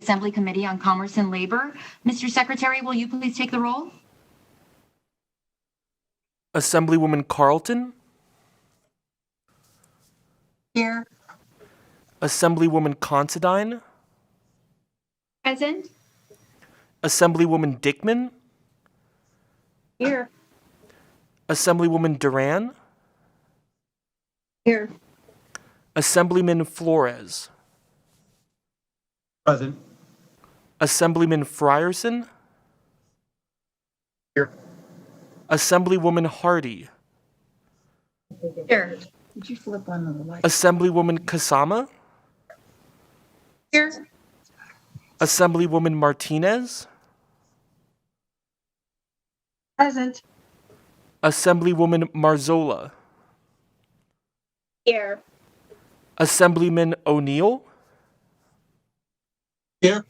Assembly Committee on Commerce and Labor. Mr. Secretary, will you please take the roll? Assemblywoman Carlton. Here. Assemblywoman Considine. Present. Assemblywoman Dickman. Here. Assemblywoman Duran. Here. Assemblyman Flores. Present. Assemblyman Frierson. Here. Assemblywoman Hardy. Here. Did you flip on the light? Assemblywoman Kasama. Here. Assemblywoman Martinez. Present. Assemblywoman Marzola. Here. Assemblyman O'Neill. Here.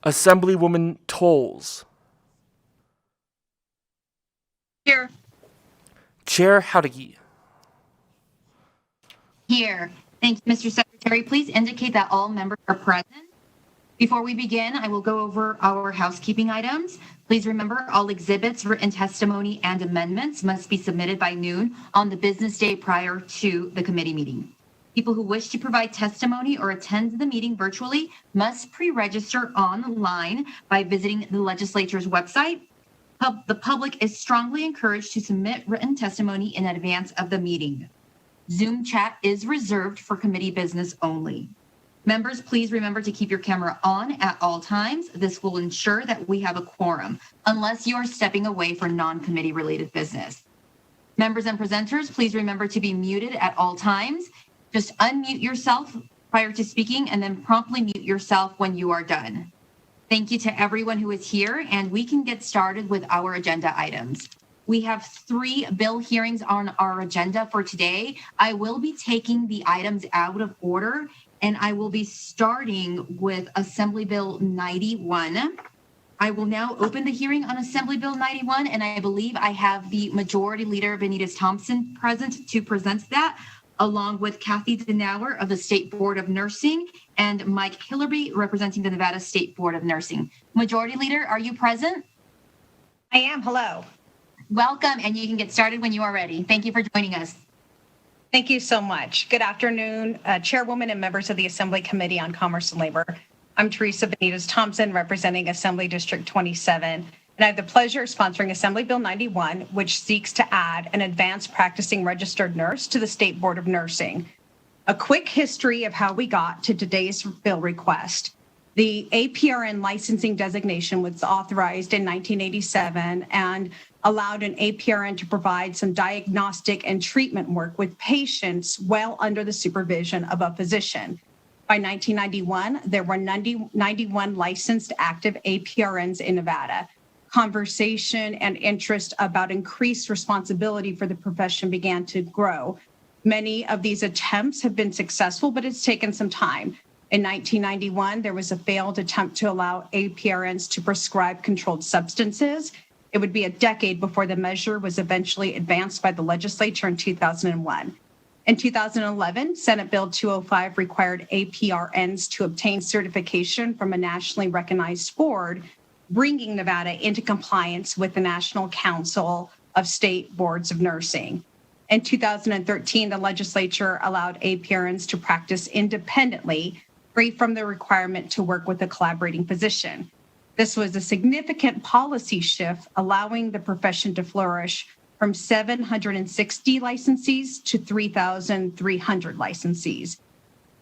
Assemblywoman Tolles. Here. Chair Howdigi. Here. Thank you, Mr. Secretary. Please indicate that all members are present. Before we begin, I will go over our housekeeping items. Please remember all exhibits, written testimony, and amendments must be submitted by noon on the business day prior to the committee meeting. People who wish to provide testimony or attend the meeting virtually must pre-register online by visiting the legislature's website. The public is strongly encouraged to submit written testimony in advance of the meeting. Zoom chat is reserved for committee business only. Members, please remember to keep your camera on at all times. This will ensure that we have a quorum, unless you are stepping away for non-committee related business. Members and presenters, please remember to be muted at all times. Just unmute yourself prior to speaking and then promptly mute yourself when you are done. Thank you to everyone who is here, and we can get started with our agenda items. We have 3 bill hearings on our agenda for today. I will be taking the items out of order, and I will be starting with Assembly Bill 91. I will now open the hearing on Assembly Bill 91, and I believe I have the Majority Leader, Benitez Thompson, present to present that, along with Kathy Denauer of the State Board of Nursing and Mike Hillerby representing the Nevada State Board of Nursing. Majority Leader, are you present? I am. Hello. Welcome, and you can get started when you are ready. Thank you for joining us. Thank you so much. Good afternoon, Chairwoman and members of the Assembly Committee on Commerce and Labor. I'm Teresa Benitez Thompson, representing Assembly District 27, and I have the pleasure of sponsoring Assembly Bill 91, which seeks to add an advanced practicing registered nurse to the State Board of Nursing. A quick history of how we got to today's bill request. The APRN licensing designation was authorized in 1987 and allowed an APRN to provide some diagnostic and treatment work with patients well under the supervision of a physician. By 1991, there were 91 licensed active APRNs in Nevada. Conversation and interest about increased responsibility for the profession began to grow. Many of these attempts have been successful, but it's taken some time. In 1991, there was a failed attempt to allow APRNs to prescribe controlled substances. It would be a decade before the measure was eventually advanced by the legislature in 2001. In 2011, Senate Bill 205 required APRNs to obtain certification from a nationally recognized board, bringing Nevada into compliance with the National Council of State Boards of Nursing. In 2013, the legislature allowed APRNs to practice independently, free from the requirement to work with a collaborating physician. This was a significant policy shift, allowing the profession to flourish from 760 licensees to 3,300 licensees.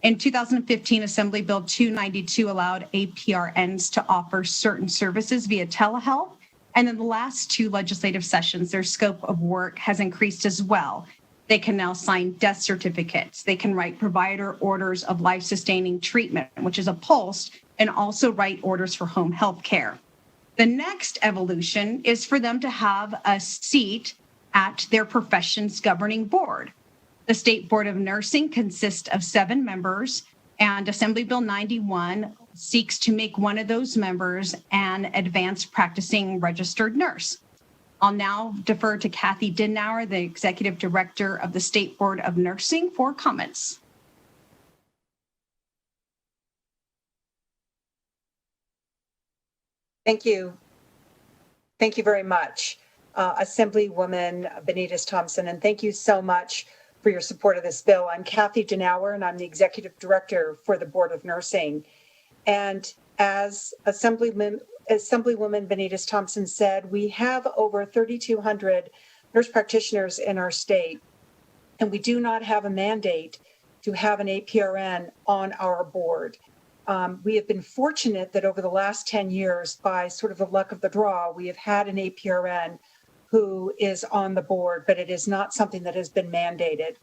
In 2015, Assembly Bill 292 allowed APRNs to offer certain services via telehealth. And in the last 2 legislative sessions, their scope of work has increased as well. They can now sign death certificates. They can write provider orders of life-sustaining treatment, which is a pulse, and also write orders for home health care. The next evolution is for them to have a seat at their profession's governing board. The State Board of Nursing consists of 7 members, and Assembly Bill 91 seeks to make one of those members an advanced practicing registered nurse. I'll now defer to Kathy Denauer, the Executive Director of the State Board of Nursing, for comments. Thank you. Thank you very much, Assemblywoman Benitez Thompson, and thank you so much for your support of this bill. I'm Kathy Denauer, and I'm the Executive Director for the Board of Nursing. And as Assemblywoman Benitez Thompson said, we have over 3,200 nurse practitioners in our state, and we do not have a mandate to have an APRN on our board. We have been fortunate that over the last 10 years, by sort of the luck of the draw, we have had an APRN who is on the board, but it is not something that has been mandated.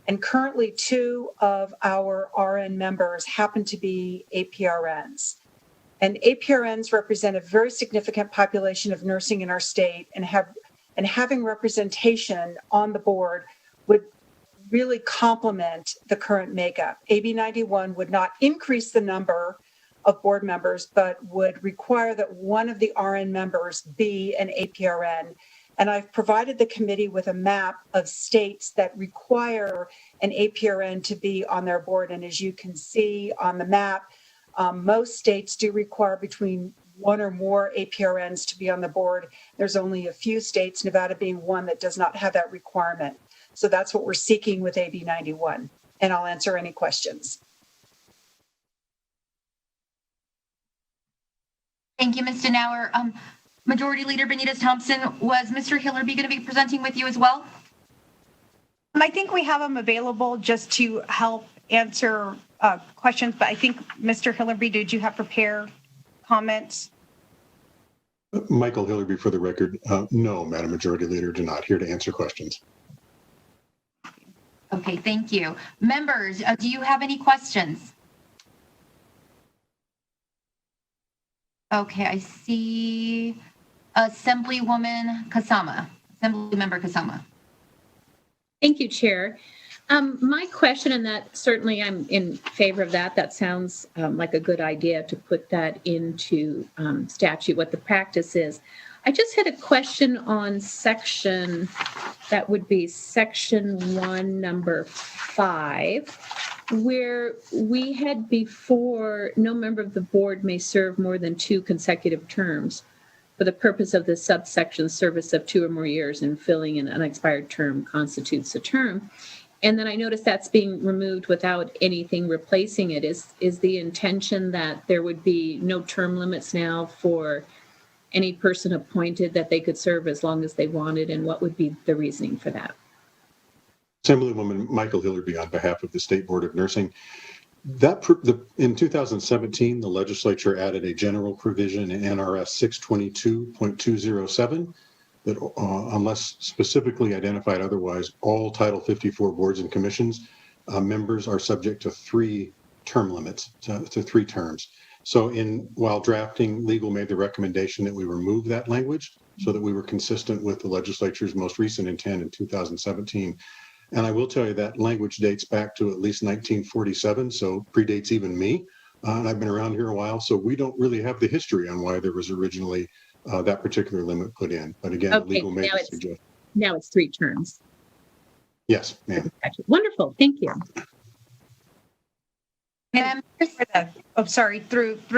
And currently, 2 of our RN members happen to be APRNs. And APRNs represent a very significant population of nursing in our state, and having representation on the board would really complement the current makeup. AB 91 would not increase the number of board members, but would require that one of the RN members be an APRN. And I've provided the committee with a map of states that require an APRN to be on their board. And as you can see on the map, most states do require between 1 or more APRNs to be on the board. There's only a few states, Nevada being one, that does not have that requirement. So that's what we're seeking with AB 91, and I'll answer any questions. Thank you, Ms. Denauer. Majority Leader Benitez Thompson, was Mr. Hillerby going to be presenting with you as well? I think we have him available just to help answer questions, but I think Mr. Hillerby, did you have prepared comments? Michael Hillerby, for the record. No, Madam Majority Leader, do not. Here to answer questions. Okay, thank you. Members, do you have any questions? Okay, I see Assemblywoman Kasama, Assemblymember Kasama. Thank you, Chair. My question, and that certainly I'm in favor of that. That sounds like a good idea to put that into statute, what the practice is. I just had a question on section, that would be section 1, number 5, where we had before, no member of the board may serve more than 2 consecutive terms for the purpose of this subsection, service of 2 or more years and filling an unexpired term constitutes a term. And then I noticed that's being removed without anything replacing it. Is the intention that there would be no term limits now for any person appointed, that they could serve as long as they wanted, and what would be the reasoning for that? Assemblywoman Michael Hillerby on behalf of the State Board of Nursing. In 2017, the legislature added a general provision in NRS 622.207 that unless specifically identified otherwise, all Title 54 boards and commissions members are subject to 3 term limits, to 3 terms. So while drafting, legal made the recommendation that we remove that language so that we were consistent with the legislature's most recent intent in 2017. And I will tell you that language dates back to at least 1947, so predates even me. And I've been around here a while, so we don't really have the history on why there was originally that particular limit put in. But again, okay, legal made the suggestion. Now it's 3 terms. Yes, ma'am. Wonderful, thank you. Through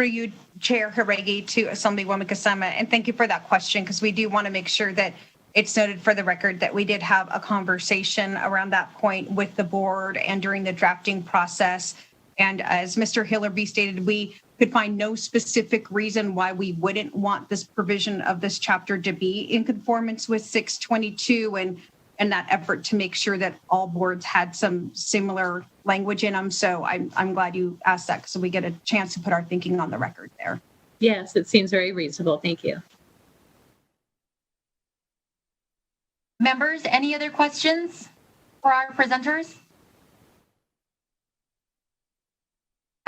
you, Chair Haregi, to Assemblywoman Kasama, and thank you for that question, because we do want to make sure that it's noted for the record that we did have a conversation around that point with the board and during the drafting process. And as Mr. Hillerby stated, we could find no specific reason why we wouldn't want this provision of this chapter to be in conformance with 622 and that effort to make sure that all boards had some similar language in them. So I'm glad you asked that, so we get a chance to put our thinking on the record there. Yes, it seems very reasonable. Thank you. Members, any other questions for our presenters?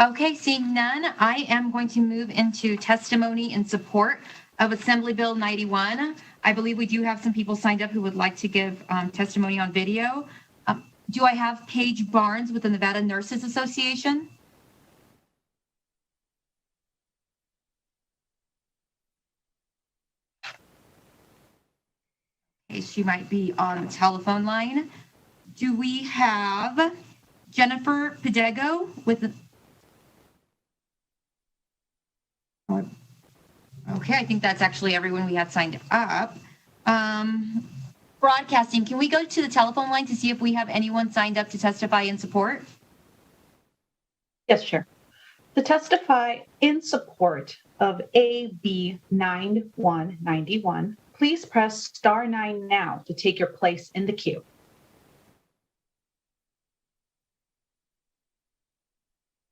Okay, seeing none, I am going to move into testimony in support of Assembly Bill 91. I believe we do have some people signed up who would like to give testimony on video. Do I have Paige Barnes with the Nevada Nurses Association? Okay, she might be on the telephone line. Do we have Jennifer Pedego with the... Okay, I think that's actually everyone we had signed up. Broadcasting, can we go to the telephone line to see if we have anyone signed up to testify in support? Yes, Chair. To testify in support of AB 9191, please press star 9 now to take your place in the queue.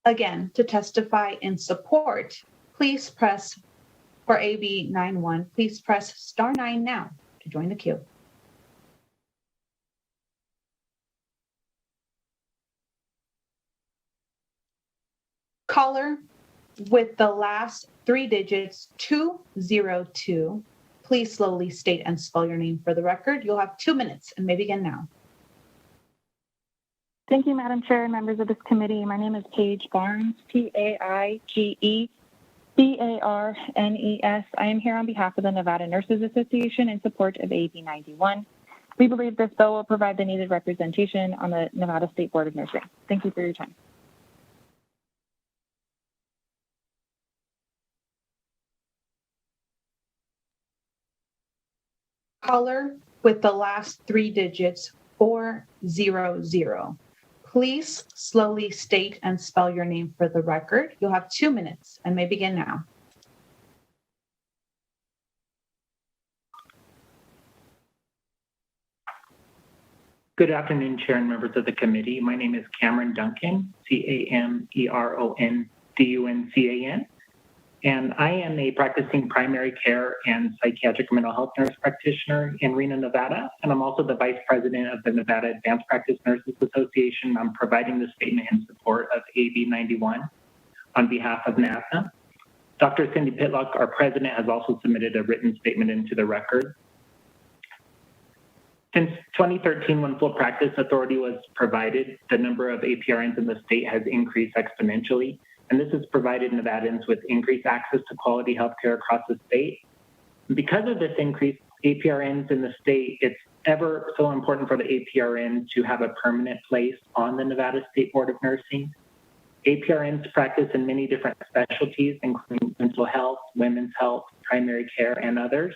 Again, to testify in support, please press for AB 91, please press star 9 now to join the queue. Caller with the last 3 digits 202, please slowly state and spell your name for the record. You'll have 2 minutes and may begin now. Thank you, Madam Chair and members of this committee. My name is Paige Barnes, Paigebarnes. I am here on behalf of the Nevada Nurses Association in support of AB 91. We believe this bill will provide the needed representation on the Nevada State Board of Nursing. Thank you for your time. Caller with the last 3 digits 400. Please slowly state and spell your name for the record. You'll have 2 minutes and may begin now. Good afternoon, Chair and members of the committee. My name is Cameron Duncan, Cameronduncan, and I am a practicing primary care and psychiatric mental health nurse practitioner in Reno, Nevada, and I'm also the Vice President of the Nevada Advanced Practice Nurses Association. I'm providing this statement in support of AB 91 on behalf of NAVNA. Dr. Cindy Pitlock, our president, has also submitted a written statement into the record. Since 2013, when full practice authority was provided, the number of APRNs in the state has increased exponentially. And this has provided Nevadans with increased access to quality healthcare across the state. Because of this increased APRNs in the state, it's ever so important for the APRN to have a permanent place on the Nevada State Board of Nursing. APRNs practice in many different specialties, including mental health, women's health, primary care, and others.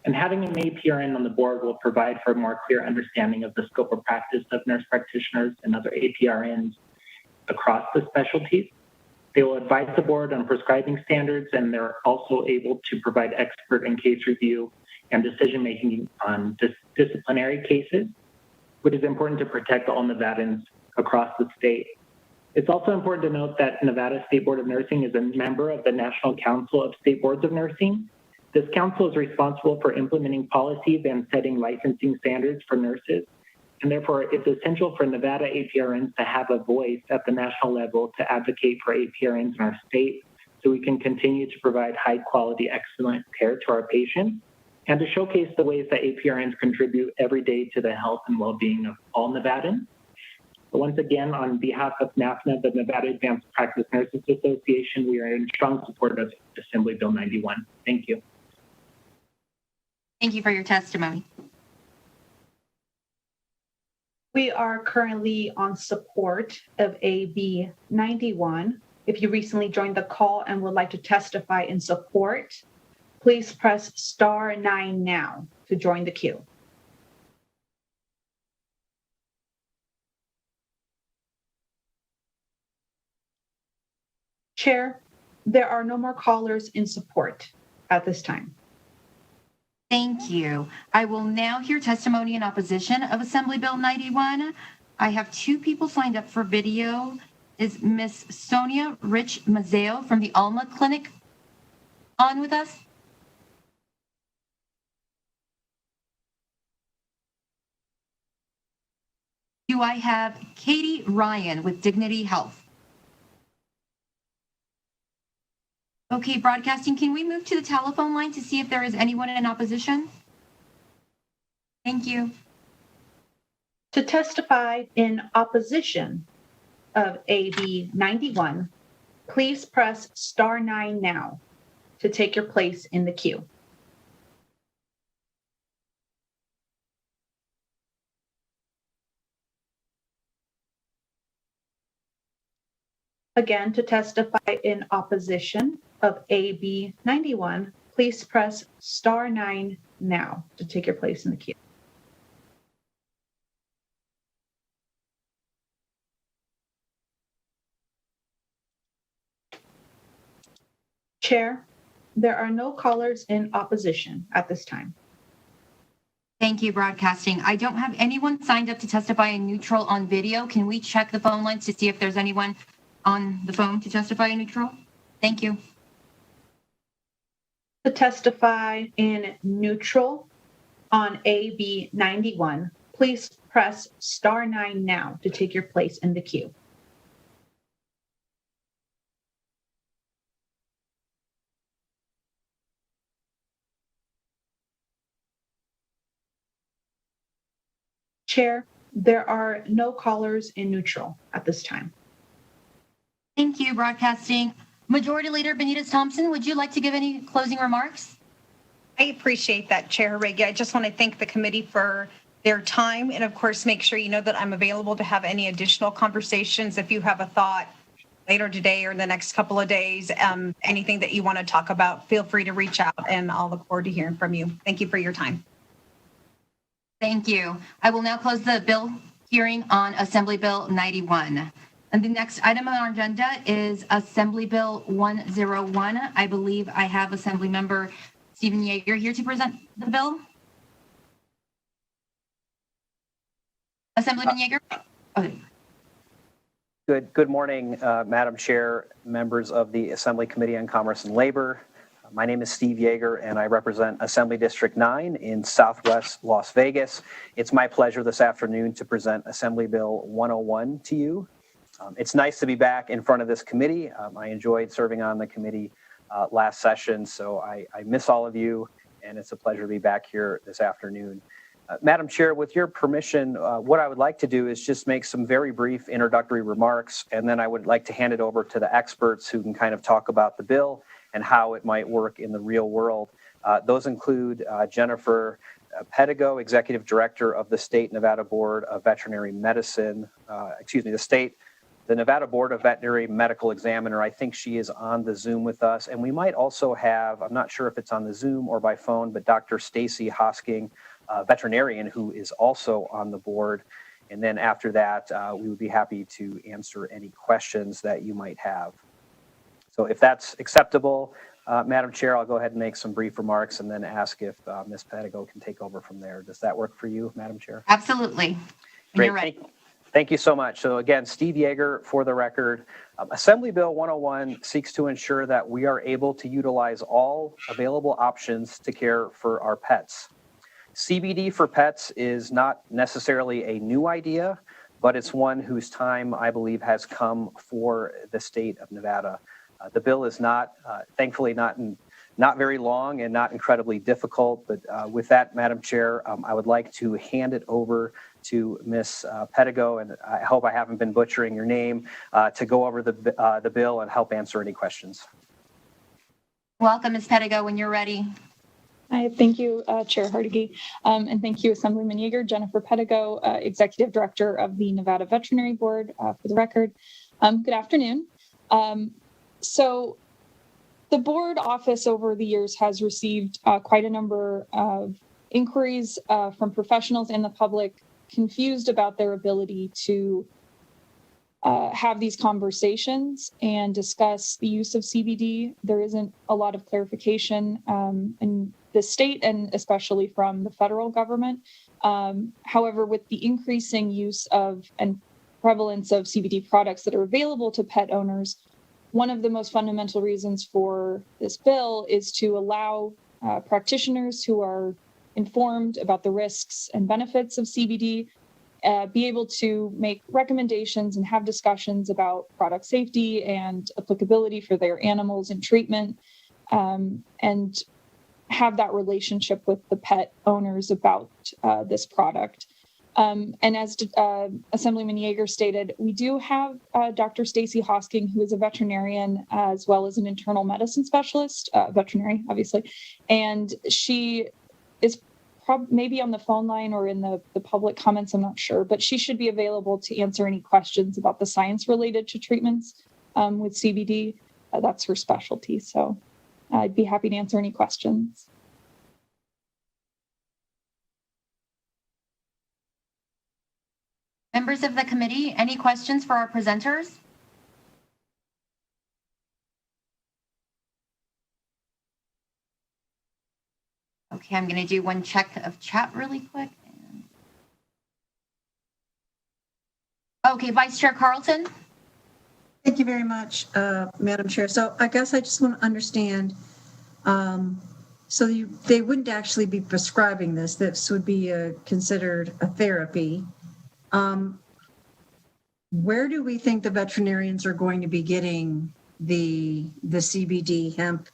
And having an APRN on the board will provide for a more clear understanding of the scope of practice of nurse practitioners and other APRNs across the specialties. They will advise the board on prescribing standards, and they're also able to provide expert and case review and decision-making on disciplinary cases, which is important to protect all Nevadans across the state. It's also important to note that Nevada State Board of Nursing is a member of the National Council of State Boards of Nursing. This council is responsible for implementing policies and setting licensing standards for nurses. And therefore, it's essential for Nevada APRNs to have a voice at the national level to advocate for APRNs in our state so we can continue to provide high quality, excellent care to our patients and to showcase the ways that APRNs contribute every day to the health and well-being of all Nevadans. So once again, on behalf of NAFNA, the Nevada Advanced Practice Nurses Association, we are in strong support of Assembly Bill 91. Thank you. Thank you for your testimony. We are currently on support of AB 91. If you recently joined the call and would like to testify in support, please press star 9 now to join the queue. Chair, there are no more callers in support at this time. Thank you. I will now hear testimony in opposition of Assembly Bill 91. I have 2 people signed up for video. Is Miss Sonia Rich Mazzeo from the Alma Clinic on with us? Do I have Katie Ryan with Dignity Health? Okay, broadcasting, can we move to the telephone line to see if there is anyone in opposition? Thank you. To testify in opposition of AB 91, please press star 9 now to take your place in the queue. Again, to testify in opposition of AB 91, please press star 9 now to take your place in the queue. Chair, there are no callers in opposition at this time. Thank you, Broadcasting. I don't have anyone signed up to testify in neutral on video. Can we check the phone lines to see if there's anyone on the phone to testify in neutral? Thank you. To testify in neutral on AB 91, please press star 9 now to take your place in the queue. Chair, there are no callers in neutral at this time. Thank you, Broadcasting. Majority Leader Benitez Thompson, would you like to give any closing remarks? I appreciate that, Chair Riggi. I just want to thank the committee for their time, and of course, make sure you know that I'm available to have any additional conversations. If you have a thought later today or the next couple of days, anything that you want to talk about, feel free to reach out, and I'll look forward to hearing from you. Thank you for your time. Thank you. I will now close the bill hearing on Assembly Bill 91. And the next item on our agenda is Assembly Bill 101. I believe I have Assembly Member Stephen Yeager here to present the bill. Assemblyman Yeager? Okay. Good morning, Madam Chair, members of the Assembly Committee on Commerce and Labor. My name is Steve Yeager, and I represent Assembly District 9 in Southwest Las Vegas. It's my pleasure this afternoon to present Assembly Bill 101 to you. It's nice to be back in front of this committee. I enjoyed serving on the committee last session, so I miss all of you, and it's a pleasure to be back here this afternoon. Madam Chair, with your permission, what I would like to do is just make some very brief introductory remarks, and then I would like to hand it over to the experts who can kind of talk about the bill and how it might work in the real world. Those include Jennifer Pedego, Executive Director of the State Nevada Board of Veterinary Medicine, the Nevada Board of Veterinary Medical Examiner. I think she is on the Zoom with us. And we might also have, I'm not sure if it's on the Zoom or by phone, but Dr. Stacy Hosking, veterinarian, who is also on the board. And then after that, we would be happy to answer any questions that you might have. So if that's acceptable, Madam Chair, I'll go ahead and make some brief remarks and then ask if Ms. Pedego can take over from there. Does that work for you, Madam Chair? Absolutely. Great. You're ready. Thank you so much. So again, Steve Yeager for the record. Assembly Bill 101 seeks to ensure that we are able to utilize all available options to care for our pets. CBD for pets is not necessarily a new idea, but it's one whose time, I believe, has come for the state of Nevada. The bill is not, thankfully, not very long and not incredibly difficult. But with that, Madam Chair, I would like to hand it over to Ms. Pedego, and I hope I haven't been butchering your name, to go over the bill and help answer any questions. Welcome, Ms. Pedego, when you're ready. Hi, thank you, Chair Hardigy, and thank you, Assemblyman Yeager. Jennifer Pedego, Executive Director of the Nevada Veterinary Board, for the record. Good afternoon. So the board office over the years has received quite a number of inquiries from professionals and the public confused about their ability to have these conversations and discuss the use of CBD. There isn't a lot of clarification in the state and especially from the federal government. However, with the increasing use of and prevalence of CBD products that are available to pet owners, one of the most fundamental reasons for this bill is to allow practitioners who are informed about the risks and benefits of CBD be able to make recommendations and have discussions about product safety and applicability for their animals and treatment, and have that relationship with the pet owners about this product. And as Assemblyman Yeager stated, we do have Dr. Stacy Hosking, who is a veterinarian as well as an internal medicine specialist, veterinary, obviously, and she is maybe on the phone line or in the public comments, I'm not sure, but she should be available to answer any questions about the science related to treatments with CBD. That's her specialty. So I'd be happy to answer any questions. Members of the committee, any questions for our presenters? Okay, I'm going to do one check of chat really quick. Okay, Vice Chair Carlton. Thank you very much, Madam Chair. So I guess I just want to understand, they wouldn't actually be prescribing this. This would be considered a therapy. Where do we think the veterinarians are going to be getting the CBD hemp,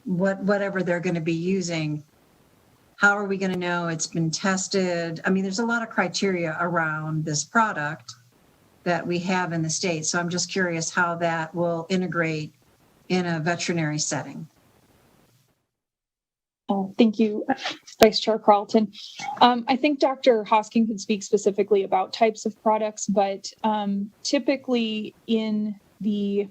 whatever they're going to be using? How are we going to know it's been tested? I mean, there's a lot of criteria around this product that we have in the state. So I'm just curious how that will integrate in a veterinary setting. Thank you, Vice Chair Carlton. I think Dr. Hosking could speak specifically about types of products, but typically in the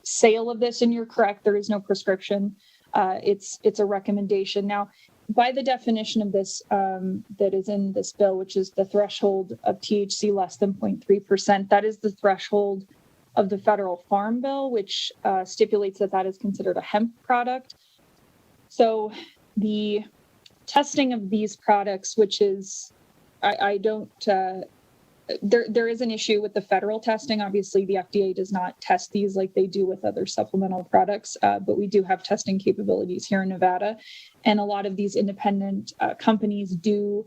sale of this, and you're correct, there is no prescription. It's a recommendation. Now, by the definition of this that is in this bill, which is the threshold of THC less than 0.3%, that is the threshold of the federal farm bill, which stipulates that that is considered a hemp product. So the testing of these products, which is, there is an issue with the federal testing. Obviously, the FDA does not test these like they do with other supplemental products, but we do have testing capabilities here in Nevada. And a lot of these independent companies do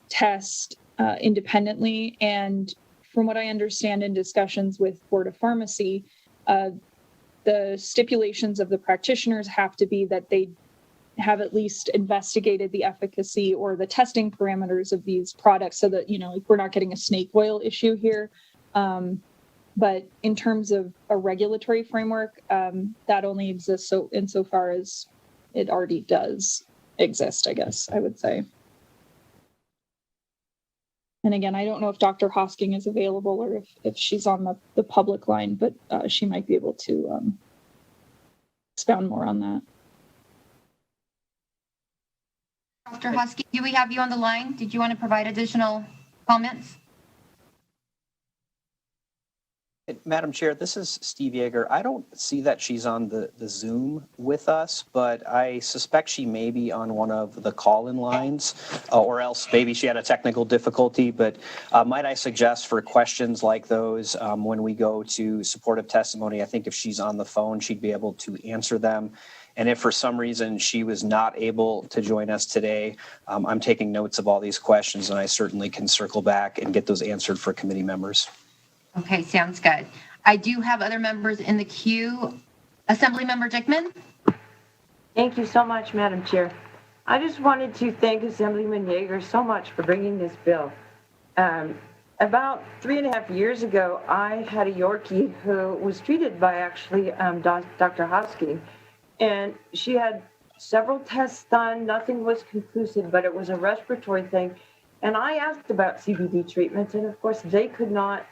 test independently. And from what I understand in discussions with Board of Pharmacy, the stipulations of the practitioners have to be that they have at least investigated the efficacy or the testing parameters of these products so that, we're not getting a snake oil issue here. But in terms of a regulatory framework, that only exists insofar as it already does exist, I guess I would say. And again, I don't know if Dr. Hosking is available or if she's on the public line, but she might be able to expound more on that. Dr. Hosking, do we have you on the line? Did you want to provide additional comments? Madam Chair, this is Steve Yeager. I don't see that she's on the Zoom with us, but I suspect she may be on one of the call-in lines, or else maybe she had a technical difficulty. But might I suggest for questions like those, when we go to supportive testimony, I think if she's on the phone, she'd be able to answer them. And if for some reason she was not able to join us today, I'm taking notes of all these questions, and I certainly can circle back and get those answered for committee members. Okay, sounds good. I do have other members in the queue. Assemblymember Dickman. Thank you so much, Madam Chair. I just wanted to thank Assemblyman Yeager so much for bringing this bill. About 3.5 years ago, I had a Yorkie who was treated by actually Dr. Hosking. And she had several tests done. Nothing was conclusive, but it was a respiratory thing. And I asked about CBD treatments, and of course, they could not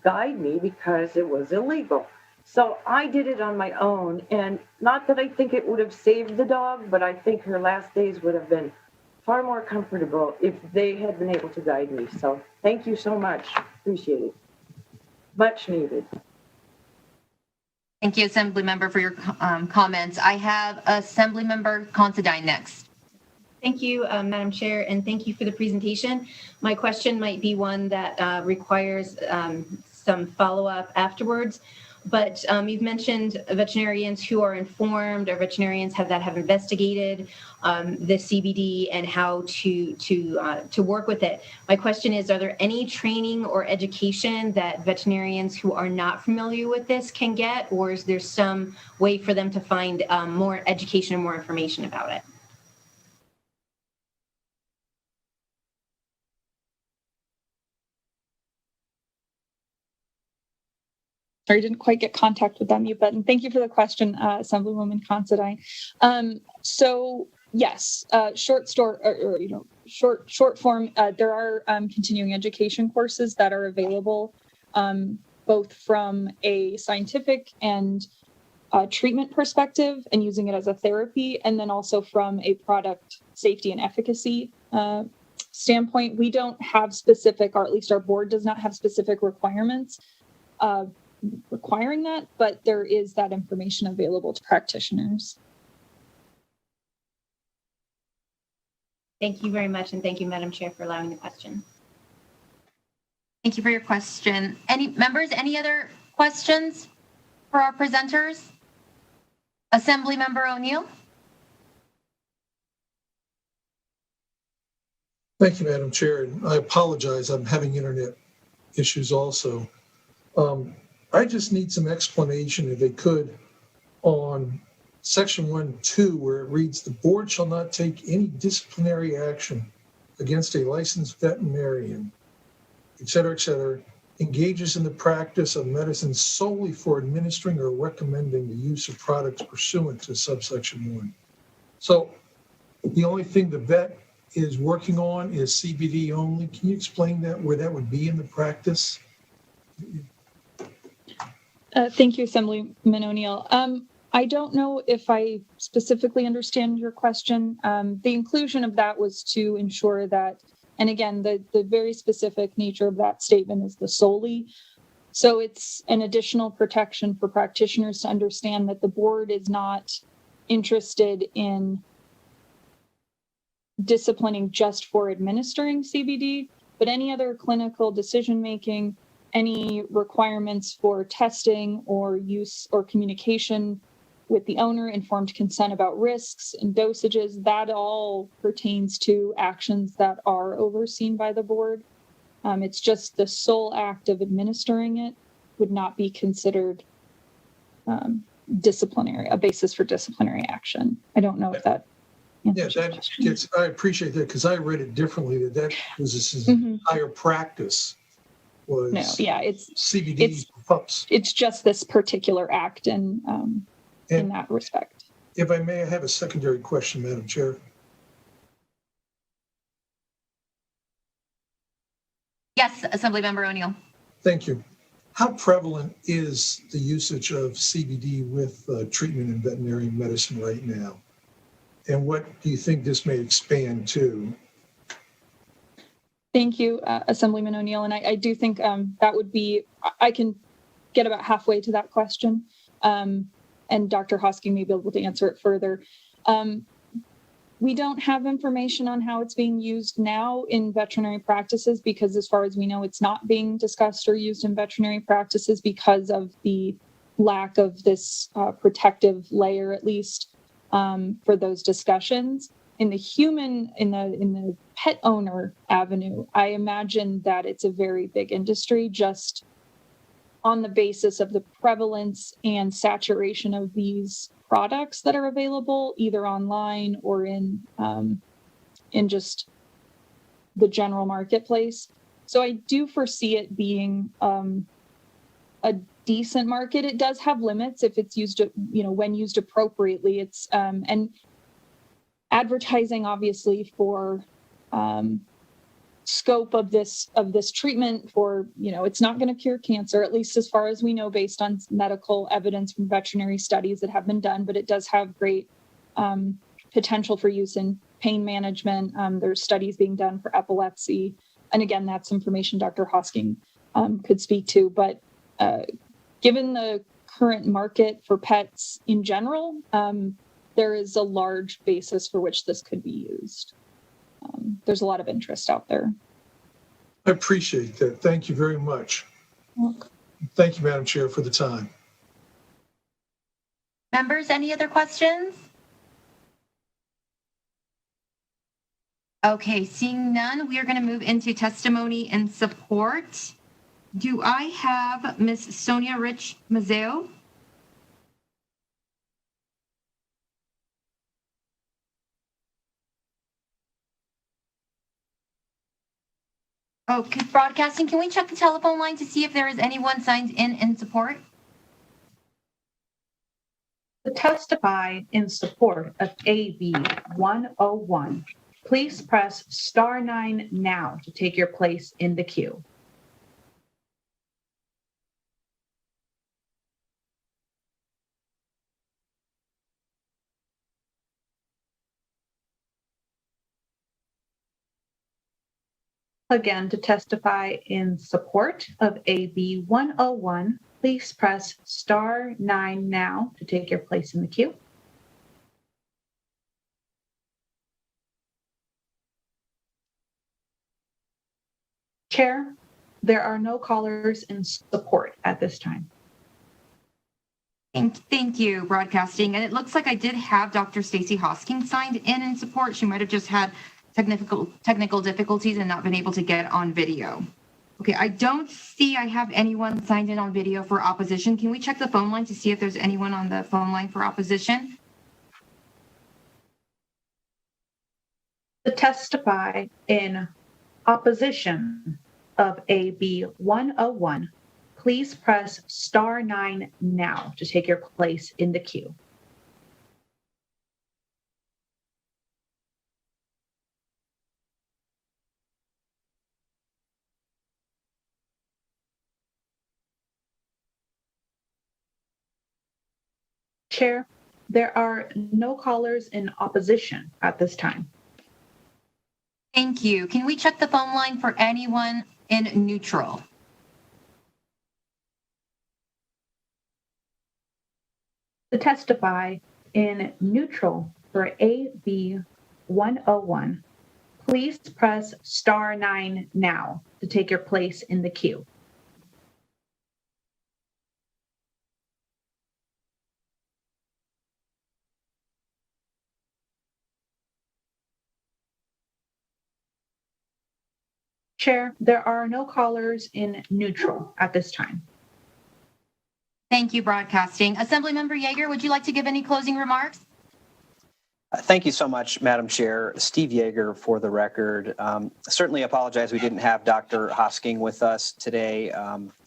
guide me because it was illegal. So I did it on my own. And not that I think it would have saved the dog, but I think her last days would have been far more comfortable if they had been able to guide me. So thank you so much. Appreciate it. Much needed. Thank you, Assemblymember, for your comments. I have Assemblymember Considine next. Thank you, Madam Chair, and thank you for the presentation. My question might be one that requires some follow-up afterwards, but you've mentioned veterinarians who are informed, or veterinarians have investigated the CBD and how to work with it. My question is, are there any training or education that veterinarians who are not familiar with this can get, or is there some way for them to find more education and more information about it? Sorry, didn't quite get contact with that mute button. Thank you for the question, Assemblywoman Considine. So yes, short form, there are continuing education courses that are available, both from a scientific and treatment perspective and using it as a therapy, and then also from a product safety and efficacy standpoint. We don't have specific, or at least our board does not have specific requirements requiring that, but there is that information available to practitioners. Thank you very much, and thank you, Madam Chair, for allowing the question. Thank you for your question. Any members, any other questions for our presenters? Assemblymember O'Neill? Thank you, Madam Chair. And I apologize, I'm having internet issues also. I just need some explanation, if they could, on section 1.2, where it reads, the board shall not take any disciplinary action against a licensed veterinarian, et cetera, engages in the practice of medicine solely for administering or recommending the use of products pursuant to subsection 1. So the only thing the vet is working on is CBD only. Can you explain that, where that would be in the practice? Thank you, Assemblyman O'Neill. I don't know if I specifically understand your question. The inclusion of that was to ensure that, and again, the very specific nature of that statement is the solely. So it's an additional protection for practitioners to understand that the board is not interested in disciplining just for administering CBD, but any other clinical decision-making, any requirements for testing or use or communication with the owner, informed consent about risks and dosages, that all pertains to actions that are overseen by the board. It's just the sole act of administering it would not be considered disciplinary, a basis for disciplinary action. I don't know if that answers your question. I appreciate that, because I read it differently, that was this entire practice was it's CBD pups. It's just this particular act in that respect. If I may, I have a secondary question, Madam Chair. Yes, Assemblymember O'Neill. Thank you. How prevalent is the usage of CBD with treatment in veterinary medicine right now? And what do you think this may expand to? Thank you, Assemblyman O'Neill. And I do think that would be, I can get about halfway to that question. And Dr. Hosking may be able to answer it further. We don't have information on how it's being used now in veterinary practices, because as far as we know, it's not being discussed or used in veterinary practices because of the lack of this protective layer, at least for those discussions. In the the pet owner avenue, I imagine that it's a very big industry, just on the basis of the prevalence and saturation of these products that are available either online or in just the general marketplace. So I do foresee it being a decent market. It does have limits if it's used, when used appropriately. It's and advertising, obviously, for scope of this treatment for, it's not going to cure cancer, at least as far as we know, based on medical evidence from veterinary studies that have been done, but it does have great potential for use in pain management. There's studies being done for epilepsy. And again, that's information Dr. Hosking could speak to. But given the current market for pets in general, there is a large basis for which this could be used. There's a lot of interest out there. I appreciate that. Thank you very much. You're welcome. Thank you, Madam Chair, for the time. Members, any other questions? Okay, seeing none, we are going to move into testimony in support. Do I have Ms. Sonia Rich Mazzeo? Okay, broadcasting, can we check the telephone line to see if there is anyone signed in support? To testify in support of AB 101, please press *9 now to take your place in the queue. Again, to testify in support of AB 101, please press star 9 now to take your place in the queue. Chair, there are no callers in support at this time. Thank you, Broadcasting. And it looks like I did have Dr. Stacy Hosking signed in support. She might have just had technical difficulties and not been able to get on video. Okay, I don't see I have anyone signed in on video for opposition. Can we check the phone line to see if there's anyone on the phone line for opposition? To testify in opposition of AB 101, please press star 9 now to take your place in the queue. Chair, there are no callers in opposition at this time. Thank you. Can we check the phone line for anyone in neutral? To testify in neutral for AB 101, please press star 9 now to take your place in the queue. Chair, there are no callers in neutral at this time. Thank you, Broadcasting. Assemblymember Yeager, would you like to give any closing remarks? Thank you so much, Madam Chair. Steve Yeager for the record. Certainly apologize we didn't have Dr. Hosking with us today.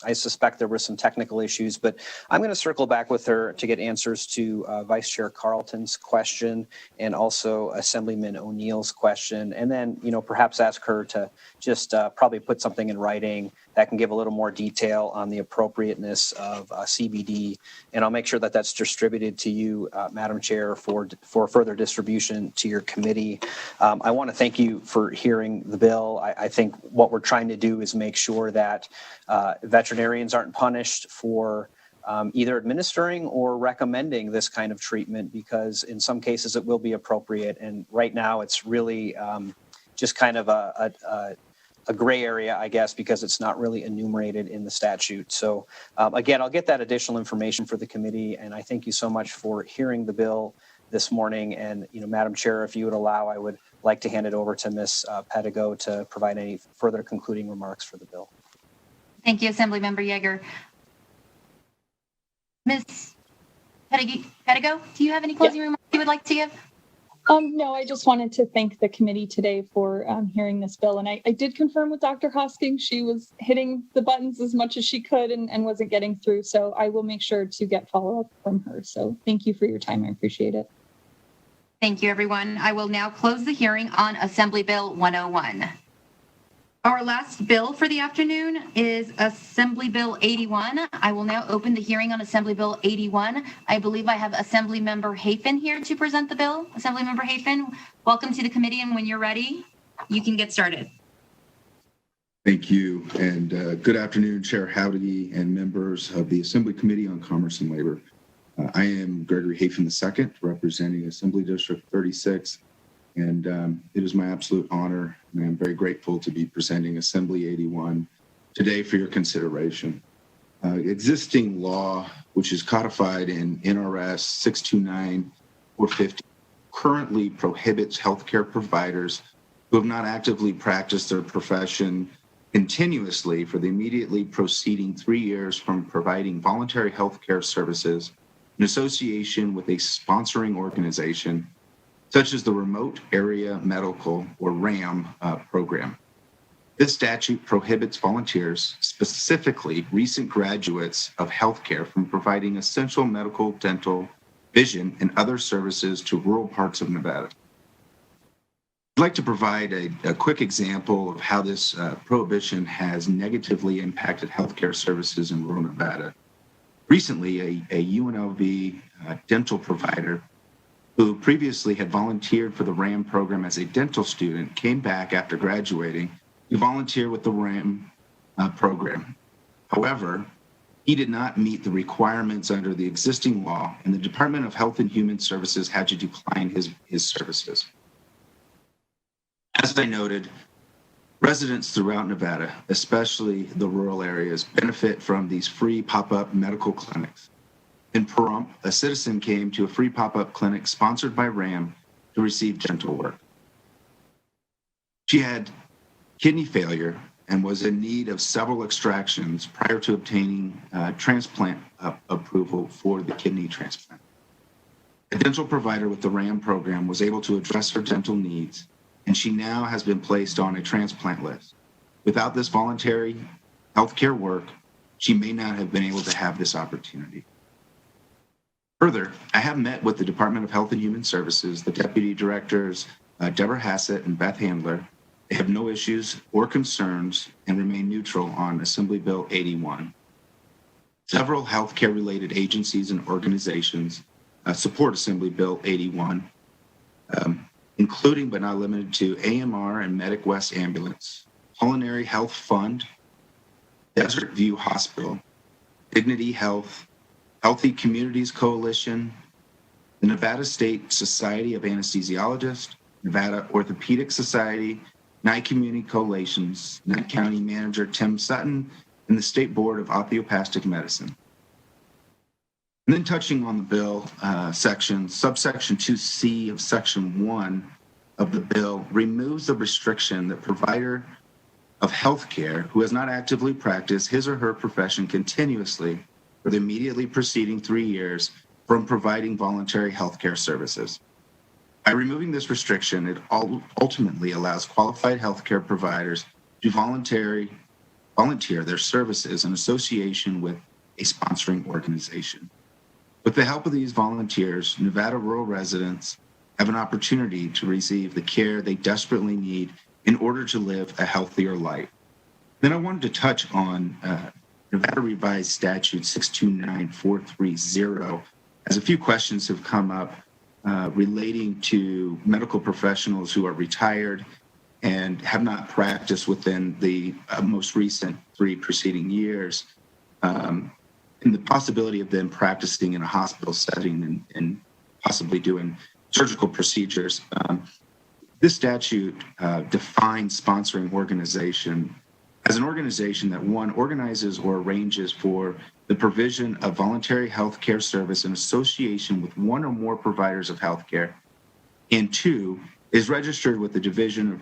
I suspect there were some technical issues, but I'm going to circle back with her to get answers to Vice Chair Carlton's question and also Assemblyman O'Neill's question, and then, perhaps ask her to just probably put something in writing that can give a little more detail on the appropriateness of CBD, and I'll make sure that that's distributed to you, Madam Chair, for further distribution to your committee. I want to thank you for hearing the bill. I think what we're trying to do is make sure that veterinarians aren't punished for either administering or recommending this kind of treatment, because in some cases it will be appropriate, and right now it's really just kind of a gray area, I guess, because it's not really enumerated in the statute. So again, I'll get that additional information for the committee, and I thank you so much for hearing the bill this morning. And, Madam Chair, if you would allow, I would like to hand it over to Ms. Pedego to provide any further concluding remarks for the bill. Thank you, Assemblymember Yeager. Ms. Pedego, do you have any closing remarks you would like to give? No, I just wanted to thank the committee today for hearing this bill. And I did confirm with Dr. Hosking. She was hitting the buttons as much as she could and wasn't getting through. So I will make sure to get follow-up from her. So thank you for your time. I appreciate it. Thank you, everyone. I will now close the hearing on Assembly Bill 101. Our last bill for the afternoon is Assembly Bill 81. I will now open the hearing on Assembly Bill 81. I believe I have Assemblymember Hafen here to present the bill. Assemblymember Hafen, welcome to the committee, and when you're ready, you can get started. Thank you, and good afternoon, Chair Howdy and members of the Assembly Committee on Commerce and Labor. I am Gregory Hafen II, representing Assembly District 36. And it is my absolute honor, and I'm very grateful to be presenting Assembly 81 today for your consideration. Existing law, which is codified in NRS 629-450, currently prohibits healthcare providers who have not actively practiced their profession continuously for the immediately preceding 3 years from providing voluntary healthcare services in association with a sponsoring organization, such as the Remote Area Medical, or RAM, program. This statute prohibits volunteers, specifically recent graduates of healthcare, from providing essential medical, dental, vision, and other services to rural parts of Nevada. I'd like to provide a quick example of how this prohibition has negatively impacted healthcare services in rural Nevada. Recently, a UNLV dental provider who previously had volunteered for the RAM program as a dental student came back after graduating to volunteer with the RAM program. However, he did not meet the requirements under the existing law, and the Department of Health and Human Services had to decline his services. As I noted, residents throughout Nevada, especially the rural areas, benefit from these free pop-up medical clinics. In Pahrump, a citizen came to a free pop-up clinic sponsored by RAM to receive dental work. She had kidney failure and was in need of several extractions prior to obtaining transplant approval for the kidney transplant. A dental provider with the RAM program was able to address her dental needs, and she now has been placed on a transplant list. Without this voluntary healthcare work, she may not have been able to have this opportunity. Further, I have met with the Department of Health and Human Services, the Deputy Directors, Deborah Hassett and Beth Handler. They have no issues or concerns and remain neutral on Assembly Bill 81. Several healthcare-related agencies and organizations support Assembly Bill 81, including but not limited to AMR and Medic West Ambulance, Culinary Health Fund, Desert View Hospital, Dignity Health, Healthy Communities Coalition, the Nevada State Society of Anesthesiologists, Nevada Orthopedic Society, Nye Community Coalitions, Nye County Manager Tim Sutton, and the State Board of Osteopathic Medicine. And then touching on the bill subsection 2C of section 1 of the bill removes the restriction that provider of healthcare who has not actively practiced his or her profession continuously for the immediately preceding 3 years from providing voluntary healthcare services. By removing this restriction, it ultimately allows qualified healthcare providers to volunteer their services in association with a sponsoring organization. With the help of these volunteers, Nevada rural residents have an opportunity to receive the care they desperately need in order to live a healthier life. Then I wanted to touch on Nevada Revised Statute 629430, as a few questions have come up relating to medical professionals who are retired and have not practiced within the most recent 3 preceding years. And the possibility of them practicing in a hospital setting and possibly doing surgical procedures. This statute defines sponsoring organization as an organization that, 1, organizes or arranges for the provision of voluntary health care service in association with 1 or more providers of health care, and 2, is registered with the division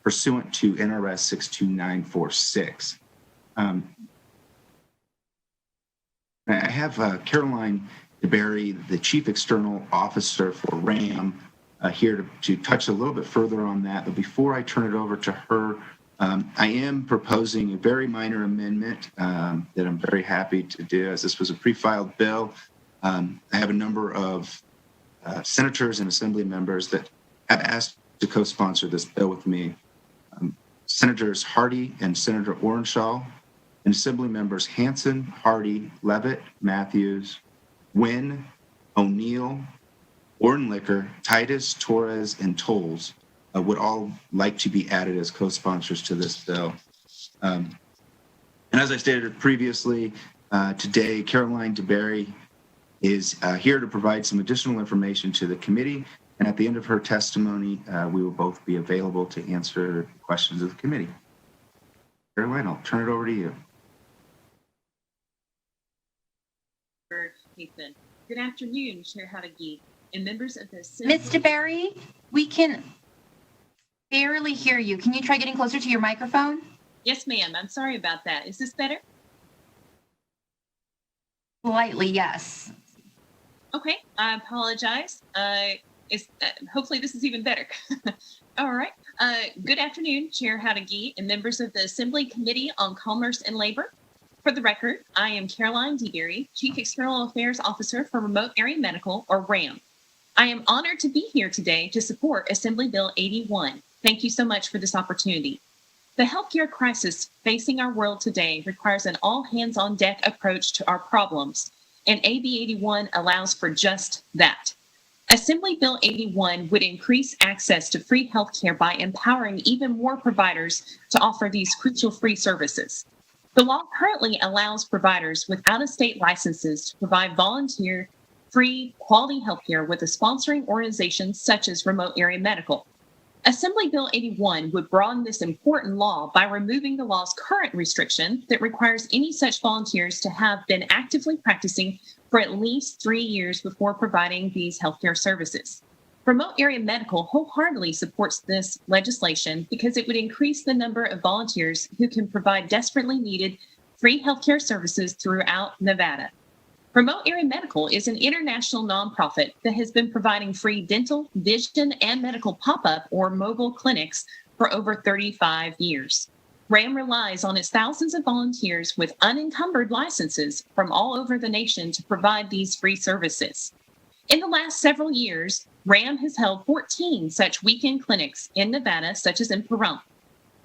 pursuant to NRS 62946. I have Caroline DeBerry, the Chief External Officer for RAM, here to touch a little bit further on that. But before I turn it over to her, I am proposing a very minor amendment that I'm very happy to do, as this was a pre-filed bill. I have a number of senators and assembly members that have asked to co-sponsor this bill with me. Senators Hardy and Senator Orenshaw, and Assembly members Hansen, Hardy, Levitt, Matthews, Wynn, O'Neill, Ornlicker, Titus, Torres, and Tolles would all like to be added as co-sponsors to this bill. And as I stated previously, today Caroline DeBerry is here to provide some additional information to the committee, and at the end of her testimony, we will both be available to answer questions of the committee. Caroline, I'll turn it over to you. Good afternoon, Chair Hadagi and members of the Ms. DeBerry, we can barely hear you. Can you try getting closer to your microphone? Yes, ma'am. I'm sorry about that. Is this better? Slightly, yes. Okay, I apologize. Hopefully this is even better. All right. Good afternoon, Chair Hadagi and members of the Assembly Committee on Commerce and Labor. For the record, I am Caroline DeBerry, Chief External Affairs Officer for Remote Area Medical, or RAM. I am honored to be here today to support Assembly Bill 81. Thank you so much for this opportunity. The healthcare crisis facing our world today requires an all-hands-on-deck approach to our problems, and AB 81 allows for just that. Assembly Bill 81 would increase access to free healthcare by empowering even more providers to offer these crucial free services. The law currently allows providers with out-of-state licenses to provide volunteer, free, quality healthcare with a sponsoring organization such as Remote Area Medical. Assembly Bill 81 would broaden this important law by removing the law's current restriction that requires any such volunteers to have been actively practicing for at least 3 years before providing these healthcare services. Remote Area Medical wholeheartedly supports this legislation because it would increase the number of volunteers who can provide desperately needed free healthcare services throughout Nevada. Remote Area Medical is an international nonprofit that has been providing free dental, vision, and medical pop-up or mobile clinics for over 35 years. RAM relies on its thousands of volunteers with unencumbered licenses from all over the nation to provide these free services. In the last several years, RAM has held 14 such weekend clinics in Nevada, such as in Pahrump.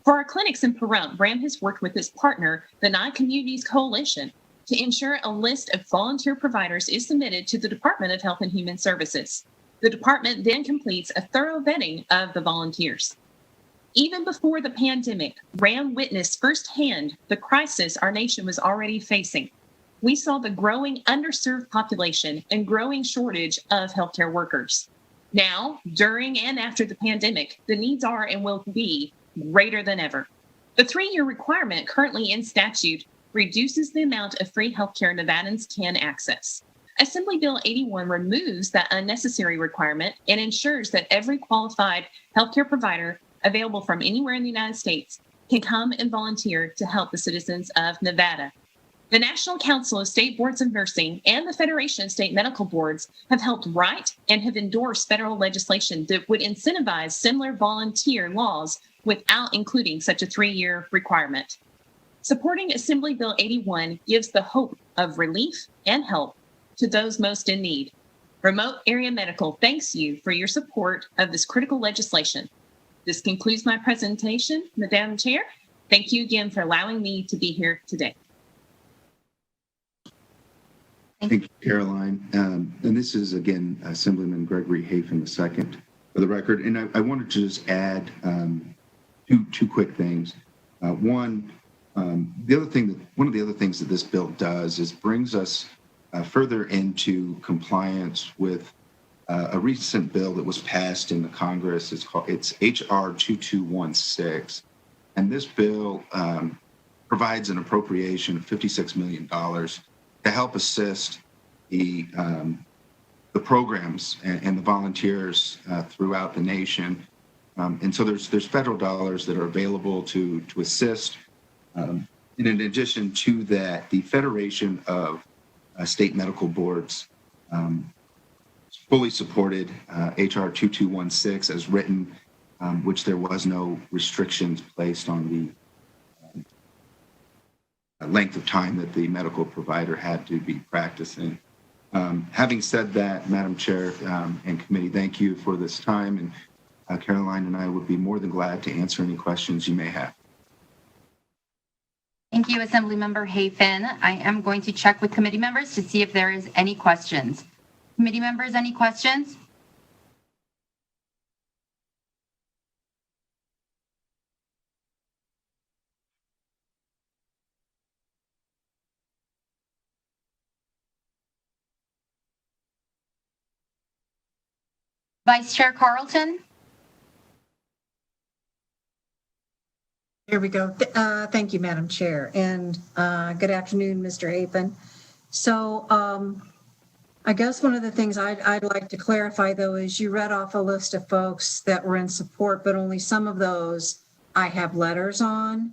For our clinics in Pahrump, RAM has worked with its partner, the Nine Communities Coalition, to ensure a list of volunteer providers is submitted to the Department of Health and Human Services. The department then completes a thorough vetting of the volunteers. Even before the pandemic, RAM witnessed firsthand the crisis our nation was already facing. We saw the growing underserved population and growing shortage of healthcare workers. Now, during and after the pandemic, the needs are and will be greater than ever. The 3-year requirement currently in statute reduces the amount of free healthcare Nevadans can access. Assembly Bill 81 removes that unnecessary requirement and ensures that every qualified healthcare provider available from anywhere in the United States can come and volunteer to help the citizens of Nevada. The National Council of State Boards of Nursing and the Federation of State Medical Boards have helped write and have endorsed federal legislation that would incentivize similar volunteer laws without including such a 3-year requirement. Supporting Assembly Bill 81 gives the hope of relief and help to those most in need. Remote Area Medical thanks you for your support of this critical legislation. This concludes my presentation, Madam Chair. Thank you again for allowing me to be here today. Thank you, Caroline. And this is, again, Assemblyman Gregory Hafen II for the record. And I wanted to just add two quick things. One of the other things that this bill does is brings us further into compliance with a recent bill that was passed in the Congress. It's HR 2216, and this bill provides an appropriation of $56 million to help assist the programs and the volunteers throughout the nation. And so there's federal dollars that are available to assist. And in addition to that, the Federation of State Medical Boards fully supported HR 2216 as written, which there was no restrictions placed on the length of time that the medical provider had to be practicing. Having said that, Madam Chair and committee, thank you for this time. And Caroline and I would be more than glad to answer any questions you may have. Thank you, Assemblymember Hafen. I am going to check with committee members to see if there is any questions. Committee members, any questions? Vice Chair Carlton? Here we go. Thank you, Madam Chair, and good afternoon, Mr. Hafen. So I guess one of the things I'd like to clarify, though, is you read off a list of folks that were in support, but only some of those I have letters on.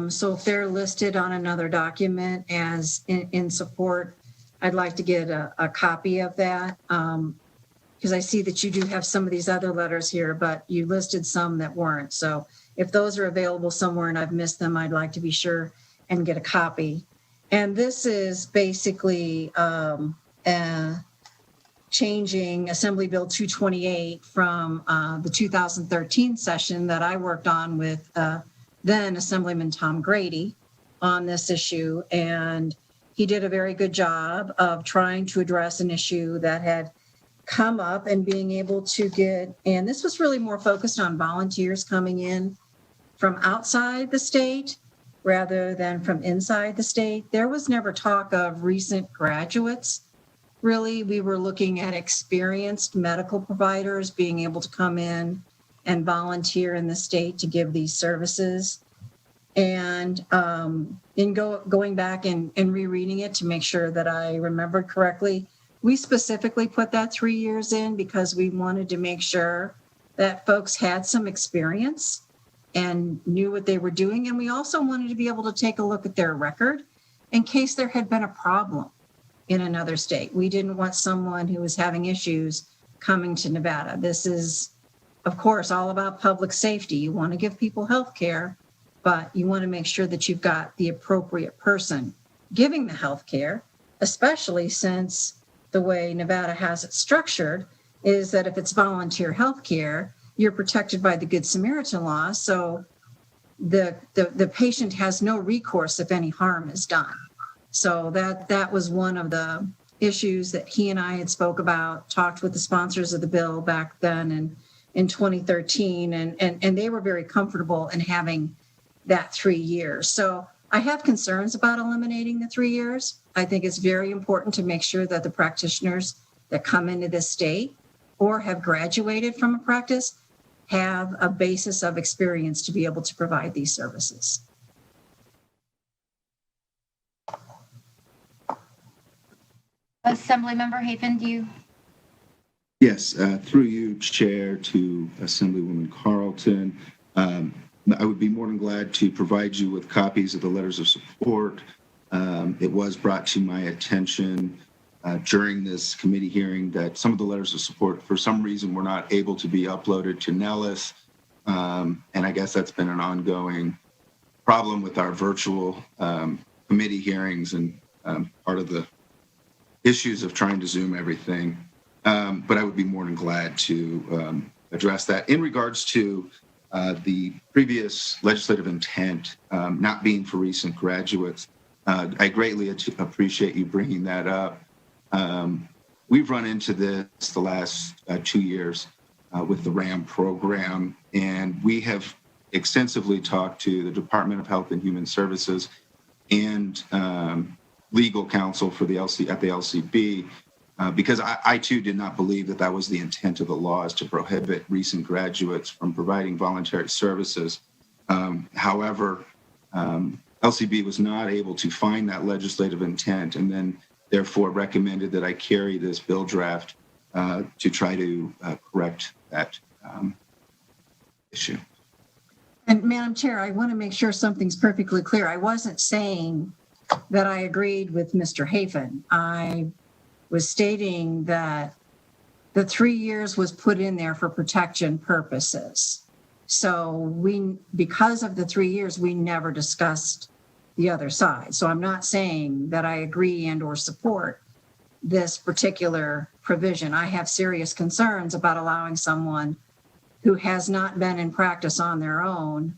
So if they're listed on another document as in support, I'd like to get a copy of that, because I see that you do have some of these other letters here, but you listed some that weren't. So if those are available somewhere and I've missed them, I'd like to be sure and get a copy. And this is basically changing Assembly Bill 228 from the 2013 session that I worked on with then Assemblyman Tom Grady on this issue. And he did a very good job of trying to address an issue that had come up and being able to get, and this was really more focused on volunteers coming in from outside the state rather than from inside the state. There was never talk of recent graduates. Really, we were looking at experienced medical providers being able to come in and volunteer in the state to give these services. And in going back and rereading it to make sure that I remembered correctly, we specifically put that 3 years in because we wanted to make sure that folks had some experience and knew what they were doing. And we also wanted to be able to take a look at their record in case there had been a problem in another state. We didn't want someone who was having issues coming to Nevada. This is, of course, all about public safety. You want to give people health care, but you want to make sure that you've got the appropriate person giving the health care, especially since the way Nevada has it structured is that if it's volunteer health care, you're protected by the Good Samaritan law. So the patient has no recourse if any harm is done. So that was one of the issues that he and I had spoke about, talked with the sponsors of the bill back then in 2013, and they were very comfortable in having that 3 years. So I have concerns about eliminating the 3 years. I think it's very important to make sure that the practitioners that come into this state or have graduated from a practice have a basis of experience to be able to provide these services. Assemblymember Hafen, do you? Yes, through you, Chair, to Assemblywoman Carlton. I would be more than glad to provide you with copies of the letters of support. It was brought to my attention during this committee hearing that some of the letters of support, for some reason, were not able to be uploaded to Nellis. And I guess that's been an ongoing problem with our virtual committee hearings and part of the issues of trying to Zoom everything. But I would be more than glad to address that. In regards to the previous legislative intent not being for recent graduates, I greatly appreciate you bringing that up. We've run into this the last 2 years with the RAM program, and we have extensively talked to the Department of Health and Human Services and legal counsel for the at the LCB, because I too did not believe that that was the intent of the law, is to prohibit recent graduates from providing voluntary services. However, LCB was not able to find that legislative intent, and then therefore recommended that I carry this bill draft to try to correct that issue. And Madam Chair, I want to make sure something's perfectly clear. I wasn't saying that I agreed with Mr. Hafen. I was stating that the 3 years was put in there for protection purposes. So because of the 3 years, we never discussed the other side. So I'm not saying that I agree and or support this particular provision. I have serious concerns about allowing someone who has not been in practice on their own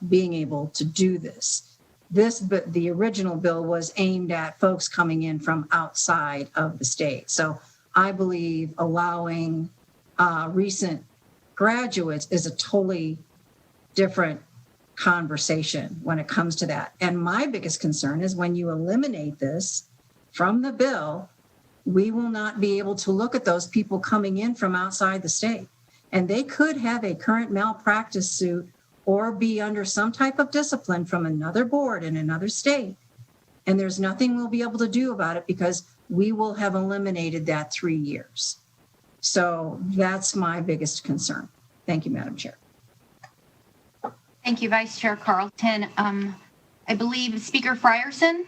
being able to do this. But the original bill was aimed at folks coming in from outside of the state. So I believe allowing recent graduates is a totally different conversation when it comes to that. And my biggest concern is when you eliminate this from the bill, we will not be able to look at those people coming in from outside the state. And they could have a current malpractice suit or be under some type of discipline from another board in another state. And there's nothing we'll be able to do about it because we will have eliminated that 3 years. So that's my biggest concern. Thank you, Madam Chair. Thank you, Vice Chair Carlton. I believe Speaker Frierson.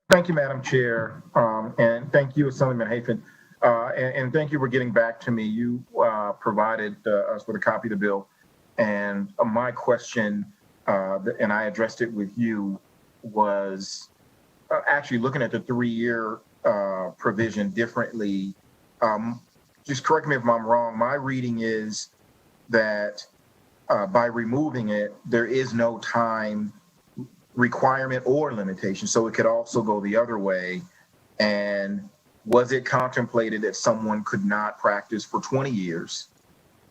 Thank you, Madam Chair, and thank you, Assemblyman Hafen, and thank you for getting back to me. You provided us with a copy of the bill, and my question, and I addressed it with you, was actually looking at the 3-year provision differently. Just correct me if I'm wrong. My reading is that by removing it, there is no time requirement or limitation. So it could also go the other way. And was it contemplated that someone could not practice for 20 years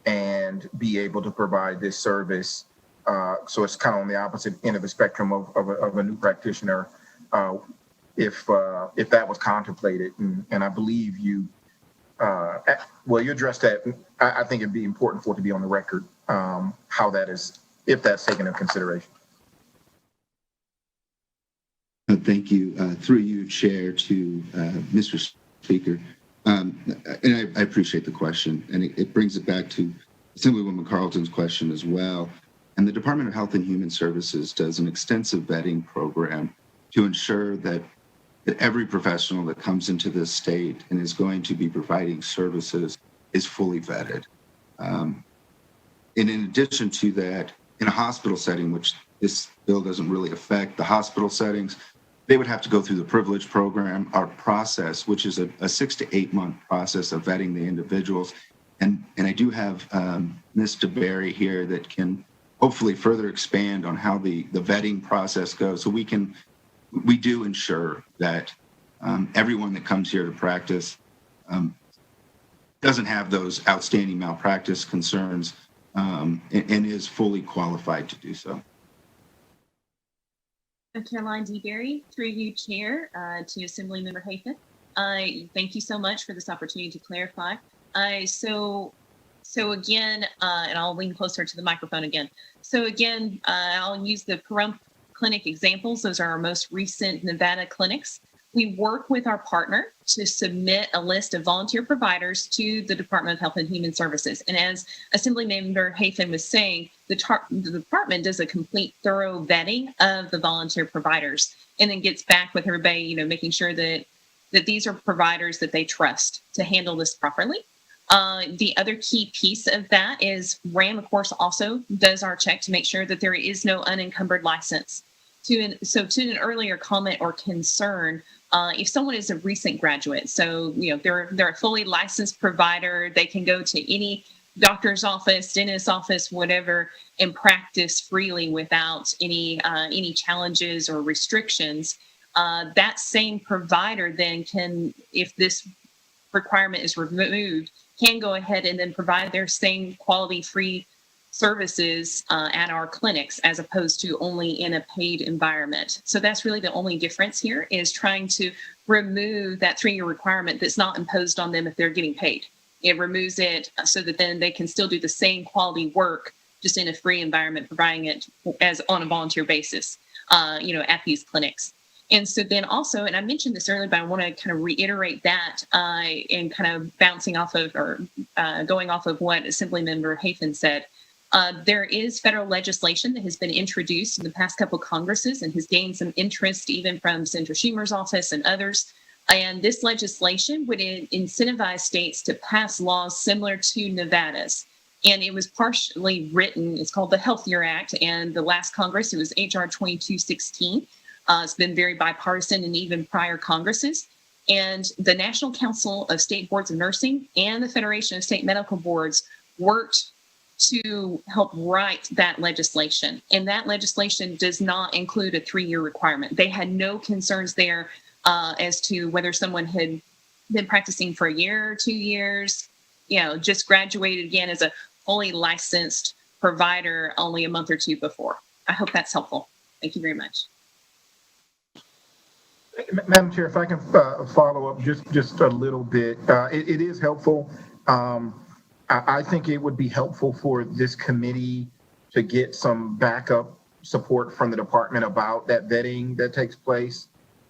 and be able to provide this service? So it's kind of on the opposite end of the spectrum of a new practitioner. If that was contemplated, and I believe you, you addressed that. I think it'd be important for it to be on the record how that is, if that's taken into consideration. Thank you. Through you, Chair, to Mr. Speaker. And I appreciate the question, and it brings it back to Assemblywoman Carlton's question as well. And the Department of Health and Human Services does an extensive vetting program to ensure that every professional that comes into this state and is going to be providing services is fully vetted. And in addition to that, in a hospital setting, which this bill doesn't really affect the hospital settings, they would have to go through the privilege program, our process, which is a 6 to 8 month process of vetting the individuals. And I do have Ms. DeBerry here that can hopefully further expand on how the vetting process goes. So we do ensure that everyone that comes here to practice doesn't have those outstanding malpractice concerns and is fully qualified to do so. Caroline D. Berry, through you, Chair, to Assemblymember Hafen. Thank you so much for this opportunity to clarify. So again, and I'll lean closer to the microphone again. So again, I'll use the Pahrump Clinic examples. Those are our most recent Nevada clinics. We work with our partner to submit a list of volunteer providers to the Department of Health and Human Services. And as Assemblymember Hafen was saying, the department does a complete thorough vetting of the volunteer providers and then gets back with everybody, making sure that these are providers that they trust to handle this properly. The other key piece of that is RAM, of course, also does our check to make sure that there is no unencumbered license. To an earlier comment or concern, if someone is a recent graduate, so they're a fully licensed provider, they can go to any doctor's office, dentist's office, whatever, and practice freely without any challenges or restrictions. That same provider then can, if this requirement is removed, can go ahead and then provide their same quality-free services at our clinics as opposed to only in a paid environment. So that's really the only difference here, is trying to remove that 3-year requirement that's not imposed on them if they're getting paid. It removes it so that then they can still do the same quality work just in a free environment, providing it as on a volunteer basis, at these clinics. And so then also, and I mentioned this earlier, but I want to kind of reiterate that and kind of bouncing off of or going off of what Assemblymember Hafen said. There is federal legislation that has been introduced in the past couple Congresses and has gained some interest even from Senator Schumer's office and others. And this legislation would incentivize states to pass laws similar to Nevada's. And it was partially written, it's called the Healthier Act, and the last Congress, it was H.R. 2216. It's been very bipartisan in even prior Congresses. And the National Council of State Boards of Nursing and the Federation of State Medical Boards worked to help write that legislation. And that legislation does not include a 3-year requirement. They had no concerns there as to whether someone had been practicing for a year or 2 years, just graduated again as a fully licensed provider only a month or two before. I hope that's helpful. Thank you very much. Madam Chair, if I can follow up just a little bit. It is helpful. I think it would be helpful for this committee to get some backup support from the department about that vetting that takes place,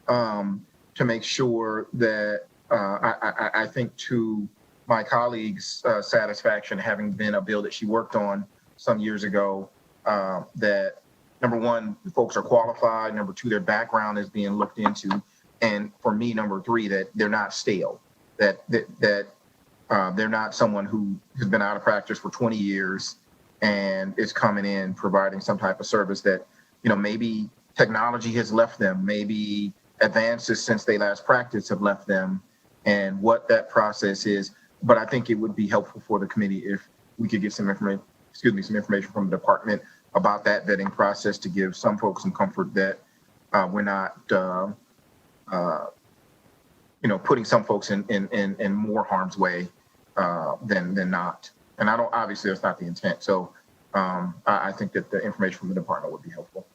to make sure that I think to my colleague's satisfaction, having been a bill that she worked on some years ago, that number one, the folks are qualified. Number two, their background is being looked into. And for me, number three, that they're not stale, that they're not someone who has been out of practice for 20 years and is coming in providing some type of service that, maybe technology has left them, maybe advances since they last practiced have left them, and what that process is. But I think it would be helpful for the committee if we could get some information from the department about that vetting process, to give some folks some comfort that we're not, putting some folks in more harm's way than not. And obviously that's not the intent. So I think that the information from the department would be helpful.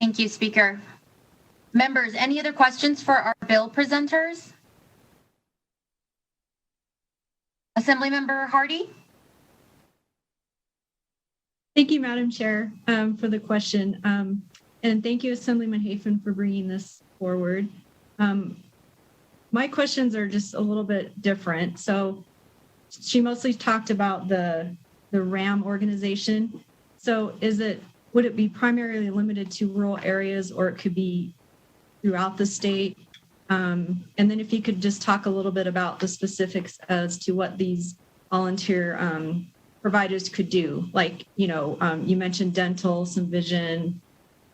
Thank you, Speaker. Members, any other questions for our bill presenters? Assemblymember Hardy? Thank you, Madam Chair, for the question. And thank you, Assemblyman Hafen, for bringing this forward. My questions are just a little bit different. So she mostly talked about the RAM organization. So would it be primarily limited to rural areas, or it could be throughout the state? And then if you could just talk a little bit about the specifics as to what these volunteer providers could do. Like, you mentioned dental, some vision.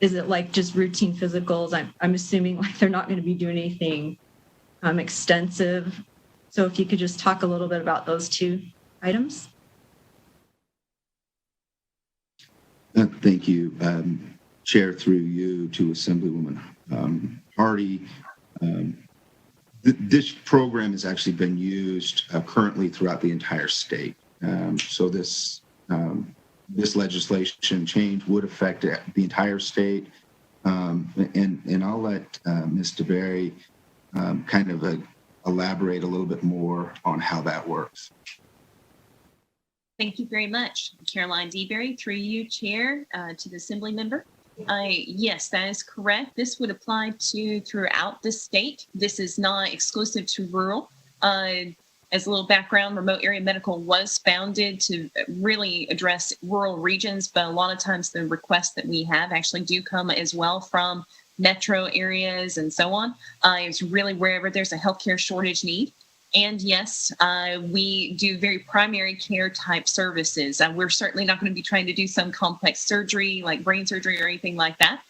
Is it like just routine physicals? I'm assuming like they're not going to be doing anything extensive. So if you could just talk a little bit about those two items. Thank you, Chair, through you to Assemblywoman Hardy. This program has actually been used currently throughout the entire state. So this legislation change would affect the entire state. And I'll let Ms. DeBerry kind of elaborate a little bit more on how that works. Thank you very much. Caroline DeBerry, through you, Chair, to the Assembly member. Yes, that is correct. This would apply to throughout the state. This is not exclusive to rural. As a little background, Remote Area Medical was founded to really address rural regions, but a lot of times the requests that we have actually do come as well from metro areas and so on. It's really wherever there's a healthcare shortage need. And yes, we do very primary care type services. We're certainly not going to be trying to do some complex surgery like brain surgery or anything like that.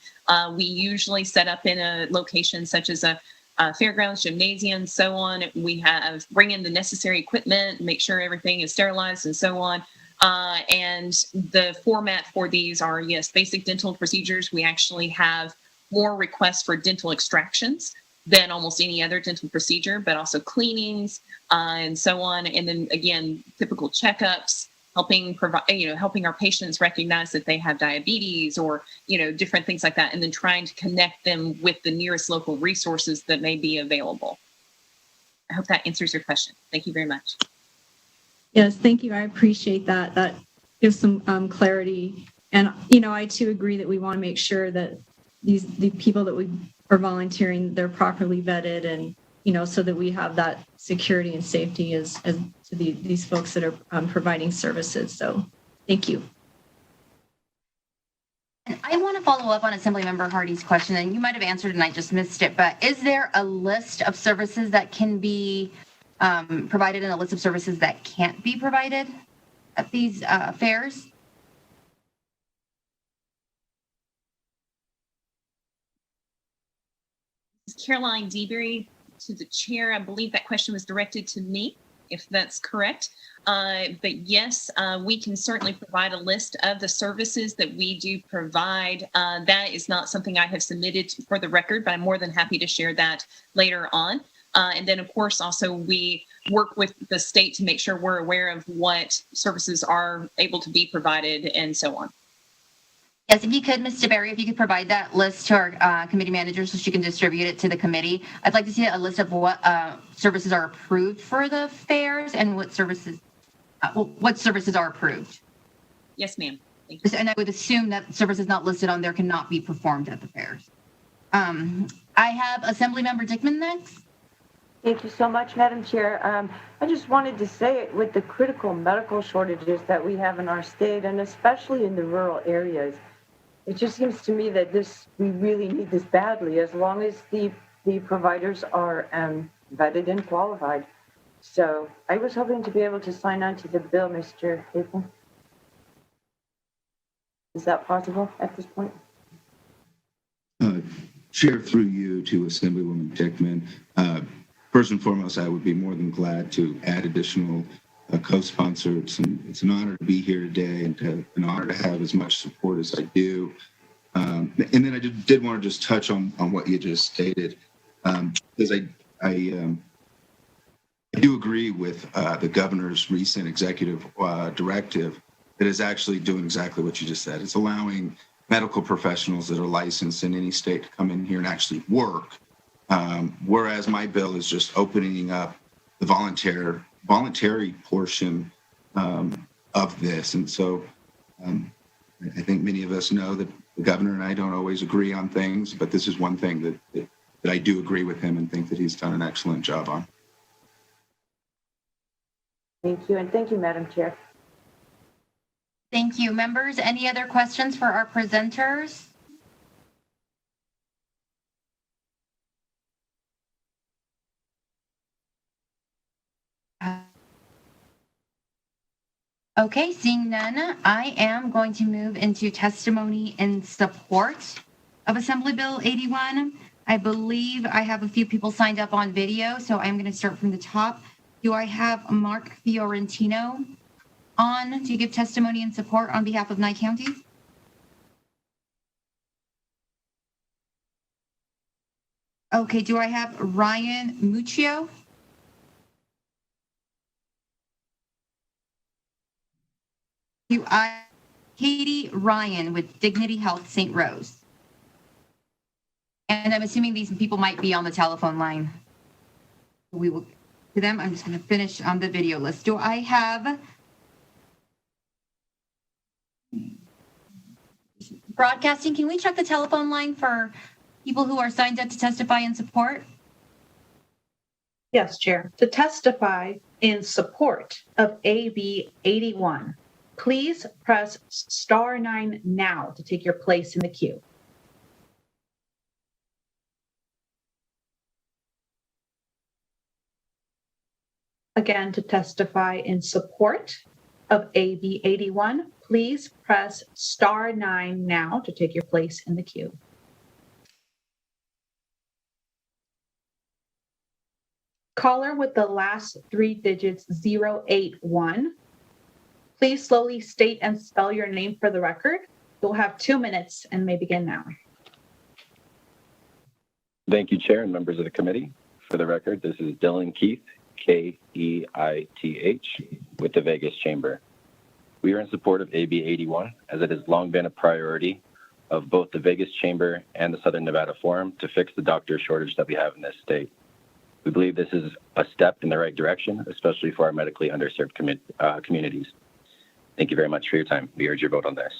We usually set up in a location such as a fairgrounds, gymnasium, so on. We bring in the necessary equipment, make sure everything is sterilized and so on. And the format for these are, yes, basic dental procedures. We actually have more requests for dental extractions than almost any other dental procedure, but also cleanings and so on. And then again, typical checkups, helping our patients recognize that they have diabetes or, different things like that. And then trying to connect them with the nearest local resources that may be available. I hope that answers your question. Thank you very much. Yes, thank you. I appreciate that. That gives some clarity. And, I too agree that we want to make sure that the people that we are volunteering, they're properly vetted and, so that we have that security and safety as to these folks that are providing services. So thank you. And I want to follow up on Assemblymember Hardy's question, and you might have answered and I just missed it, but is there a list of services that can be provided and a list of services that can't be provided at these fairs? Caroline DeBerry, to the chair. I believe that question was directed to me, if that's correct. But yes, we can certainly provide a list of the services that we do provide. That is not something I have submitted for the record, but I'm more than happy to share that later on. And then, of course, also we work with the state to make sure we're aware of what services are able to be provided and so on. Yes, if you could, Ms. DeBerry, if you could provide that list to our committee manager so she can distribute it to the committee. I'd like to see a list of what services are approved for the fairs and what services are approved. Yes, ma'am. Thank you. And I would assume that services not listed on there cannot be performed at the fairs. I have Assemblymember Dickman next. Thank you so much, Madam Chair. I just wanted to say it with the critical medical shortages that we have in our state, and especially in the rural areas. It just seems to me that we really need this badly, as long as the providers are vetted and qualified. So I was hoping to be able to sign on to the bill, Mr. Hafen. Is that possible at this point? Chair, through you to Assemblywoman Dickman. First and foremost, I would be more than glad to add additional co-sponsors. And it's an honor to be here today and an honor to have as much support as I do. And then I did want to just touch on what you just stated, because I do agree with the governor's recent executive directive that is actually doing exactly what you just said. It's allowing medical professionals that are licensed in any state to come in here and actually work, whereas my bill is just opening up the voluntary portion of this. And so I think many of us know that the governor and I don't always agree on things, but this is one thing that I do agree with him and think that he's done an excellent job on. Thank you, and thank you, Madam Chair. Thank you. Members, any other questions for our presenters? Okay, seeing none, I am going to move into testimony in support of Assembly Bill 81. I believe I have a few people signed up on video, so I'm going to start from the top. Do I have Mark Fiorentino on to give testimony in support on behalf of Nye County? Okay, do I have Ryan Muccio? Do I Katie Ryan with Dignity Health St. Rose? And I'm assuming these people might be on the telephone line. We will to them. I'm just going to finish on the video list. Do I have broadcasting? Can we check the telephone line for people who are signed up to testify in support? Yes, Chair. To testify in support of AB 81, please press *9 now to take your place in the queue. Again, to testify in support of AB 81, please press *9 now to take your place in the queue. Caller with the last three digits 081. Please slowly state and spell your name for the record. You'll have 2 minutes and may begin now. Thank you, Chair and members of the committee. For the record, this is Dylan Keith, Keith, with the Vegas Chamber. We are in support of AB 81, as it has long been a priority of both the Vegas Chamber and the Southern Nevada Forum to fix the doctor shortage that we have in this state. We believe this is a step in the right direction, especially for our medically underserved communities. Thank you very much for your time. We urge your vote on this.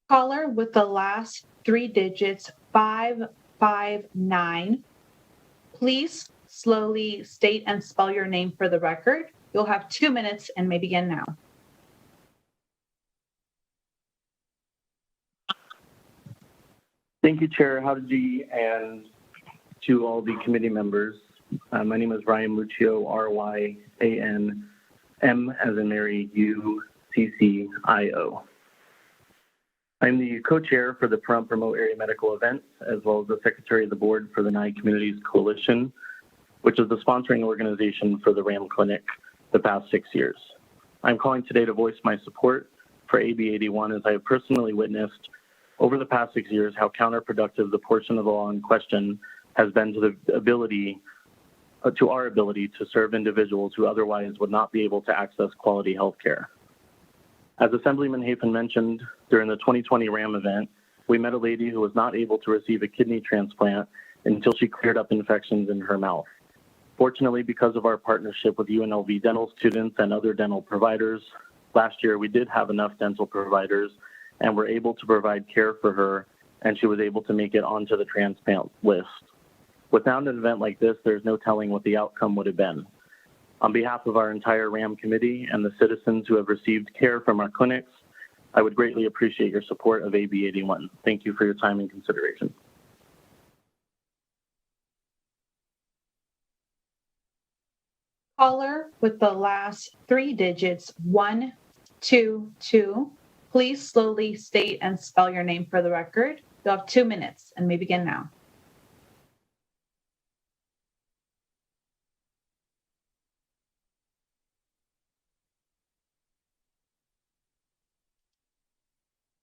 Caller with the last three digits 559. Please slowly state and spell your name for the record. You'll have 2 minutes and may begin now. Thank you, Chair Howdy, and to all the committee members. My name is Ryan Muccio, Ryan, M as in Mary, UCCIO. I'm the co-chair for the Pahrump Remote Area Medical Events, as well as the secretary of the board for the Nye Communities Coalition, which is the sponsoring organization for the RAM Clinic the past 6 years. I'm calling today to voice my support for AB 81, as I have personally witnessed over the past 6 years how counterproductive the portion of the law in question has been to our ability to serve individuals who otherwise would not be able to access quality health care. As Assemblyman Hafen mentioned, during the 2020 RAM event, we met a lady who was not able to receive a kidney transplant until she cleared up infections in her mouth. Fortunately, because of our partnership with UNLV dental students and other dental providers, last year we did have enough dental providers and were able to provide care for her, and she was able to make it onto the transplant list. Without an event like this, there's no telling what the outcome would have been. On behalf of our entire RAM committee and the citizens who have received care from our clinics, I would greatly appreciate your support of AB 81. Thank you for your time and consideration. Caller with the last three digits 122. Please slowly state and spell your name for the record. You'll have 2 minutes and may begin now.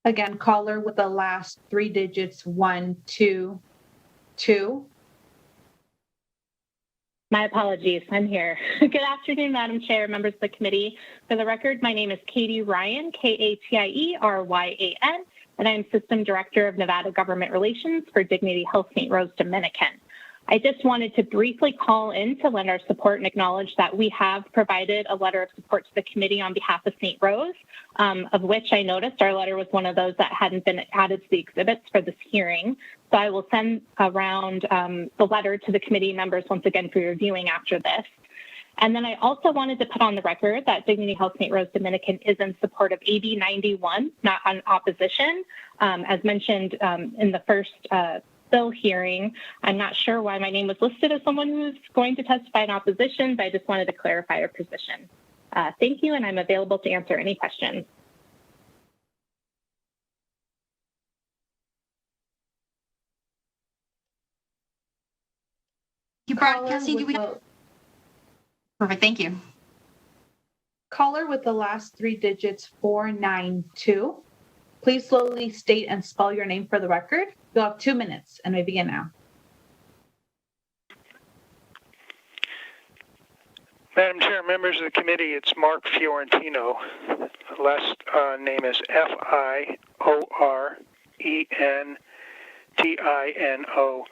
Again, caller with the last three digits 122. My apologies. I'm here. Good afternoon, Madam Chair, members of the committee. For the record, my name is Katie Ryan, Katieryan, and I'm System Director of Nevada Government Relations for Dignity Health St. Rose Dominican. I just wanted to briefly call in to lend our support and acknowledge that we have provided a letter of support to the committee on behalf of St. Rose, of which I noticed our letter was one of those that hadn't been added to the exhibits for this hearing. So I will send around the letter to the committee members once again for reviewing after this. And then I also wanted to put on the record that Dignity Health St. Rose Dominican is in support of AB 91, not on opposition. As mentioned in the first bill hearing, I'm not sure why my name was listed as someone who's going to testify in opposition, but I just wanted to clarify our position. Thank you, and I'm available to answer any questions. Broadcasting, do we have... Perfect, thank you. Caller with the last three digits 492. Please slowly state and spell your name for the record. You'll have 2 minutes, and we begin now. Madam Chair, members of the committee, it's Mark Fiorentino. Last name is Fiorentino.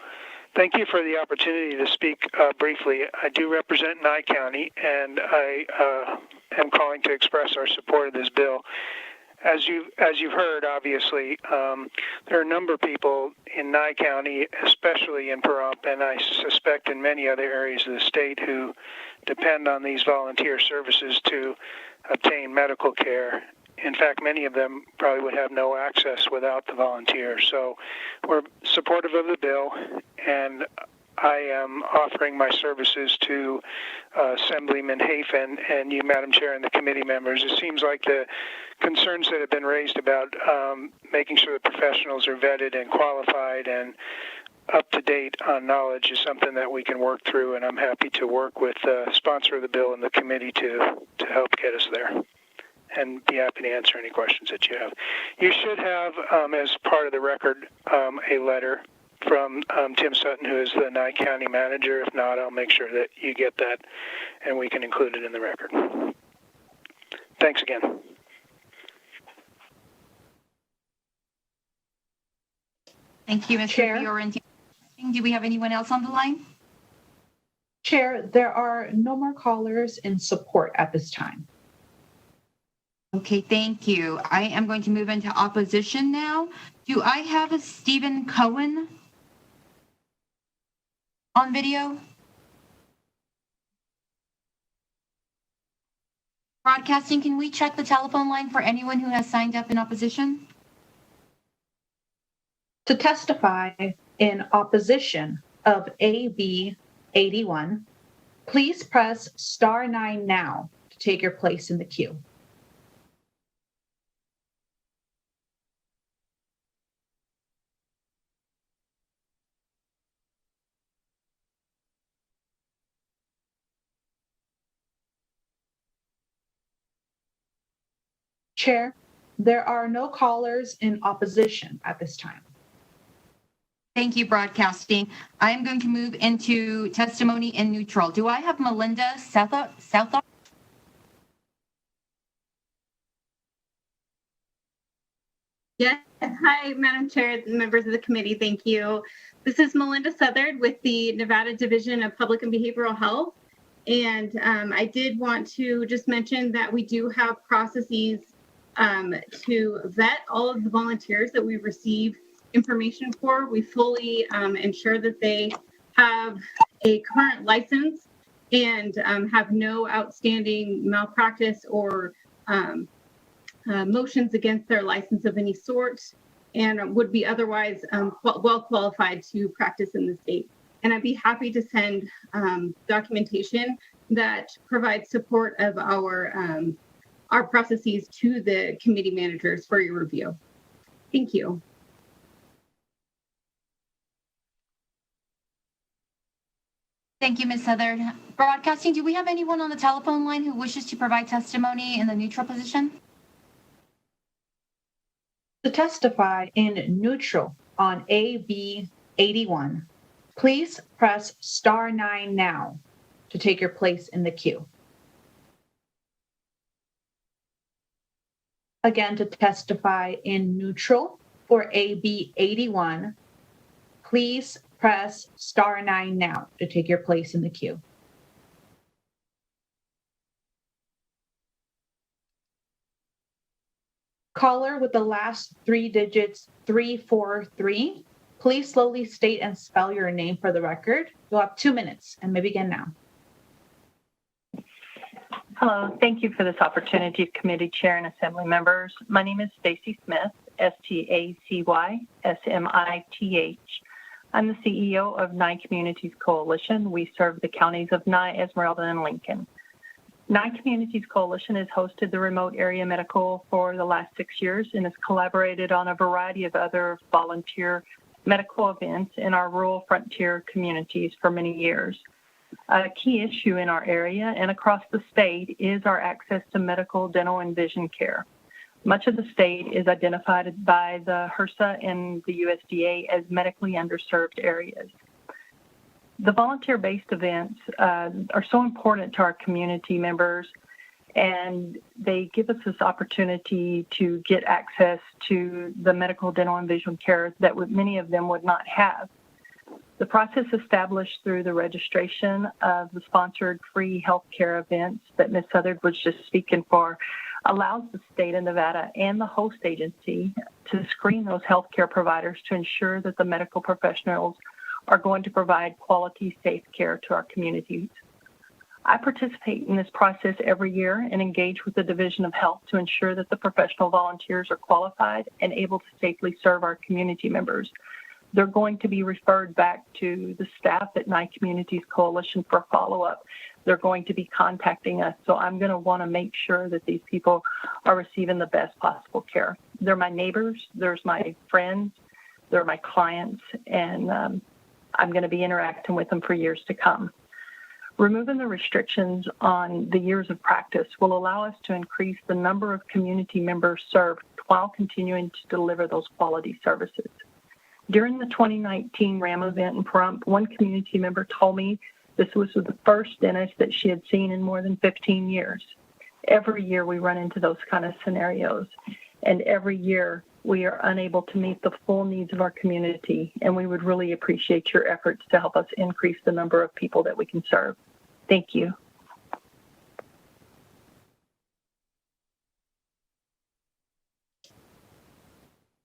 Thank you for the opportunity to speak briefly. I do represent Nye County, and I am calling to express our support of this bill. As you've heard, obviously, there are a number of people in Nye County, especially in Pahrump, and I suspect in many other areas of the state, who depend on these volunteer services to obtain medical care. In fact, many of them probably would have no access without the volunteers. So we're supportive of the bill, and I am offering my services to Assemblyman Hafen and you, Madam Chair, and the committee members. It seems like the concerns that have been raised about making sure the professionals are vetted and qualified and up to date on knowledge is something that we can work through, and I'm happy to work with the sponsor of the bill and the committee to help get us there, and be happy to answer any questions that you have. You should have, as part of the record, a letter from Tim Sutton, who is the Nye County manager. If not, I'll make sure that you get that, and we can include it in the record. Thanks again. Thank you, Mr. Fiorentino. Do we have anyone else on the line? Chair, there are no more callers in support at this time. Okay, thank you. I am going to move into opposition now. Do I have a Stephen Cohen on video? Broadcasting, can we check the telephone line for anyone who has signed up in opposition? To testify in opposition of AB 81, please press *9 now to take your place in the queue. Chair, there are no callers in opposition at this time. Thank you, Broadcasting. I am going to move into testimony in neutral. Do I have Melinda Southard? Yes. Hi, Madam Chair, members of the committee. Thank you. This is Melinda Southard with the Nevada Division of Public and Behavioral Health. And I did want to just mention that we do have processes to vet all of the volunteers that we receive information for. We fully ensure that they have a current license and have no outstanding malpractice or motions against their license of any sort, and would be otherwise well qualified to practice in the state. And I'd be happy to send documentation that provides support of our processes to the committee managers for your review. Thank you. Thank you, Ms. Southard. Broadcasting, do we have anyone on the telephone line who wishes to provide testimony in the neutral position? To testify in neutral on AB 81, please press star 9 now to take your place in the queue. Again, to testify in neutral for AB 81, please press star 9 now to take your place in the queue. Caller with the last 3 digits 343, please slowly state and spell your name for the record. You'll have 2 minutes and may begin now. Hello, thank you for this opportunity, committee chair and assembly members. My name is Stacy Smith, Stacy Smith. I'm the CEO of Nye Communities Coalition. We serve the counties of Nye, Esmeralda, and Lincoln. Nye Communities Coalition has hosted the remote area medical for the last 6 years and has collaborated on a variety of other volunteer medical events in our rural frontier communities for many years. A key issue in our area and across the state is our access to medical, dental, and vision care. Much of the state is identified by the HRSA and the USDA as medically underserved areas. The volunteer-based events are so important to our community members, and they give us this opportunity to get access to the medical, dental, and vision care that many of them would not have. The process established through the registration of the sponsored free healthcare events that Ms. Southard was just speaking for allows the state of Nevada and the host agency to screen those healthcare providers to ensure that the medical professionals are going to provide quality, safe care to our communities. I participate in this process every year and engage with the Division of Health to ensure that the professional volunteers are qualified and able to safely serve our community members. They're going to be referred back to the staff at Nye Communities Coalition for follow-up. They're going to be contacting us, so I'm going to want to make sure that these people are receiving the best possible care. They're my neighbors, there's my friends, they're my clients, and I'm going to be interacting with them for years to come. Removing the restrictions on the years of practice will allow us to increase the number of community members served while continuing to deliver those quality services. During the 2019 RAM event in Pahrump, one community member told me this was the first dentist that she had seen in more than 15 years. Every year we run into those kind of scenarios, and every year we are unable to meet the full needs of our community, and we would really appreciate your efforts to help us increase the number of people that we can serve. Thank you.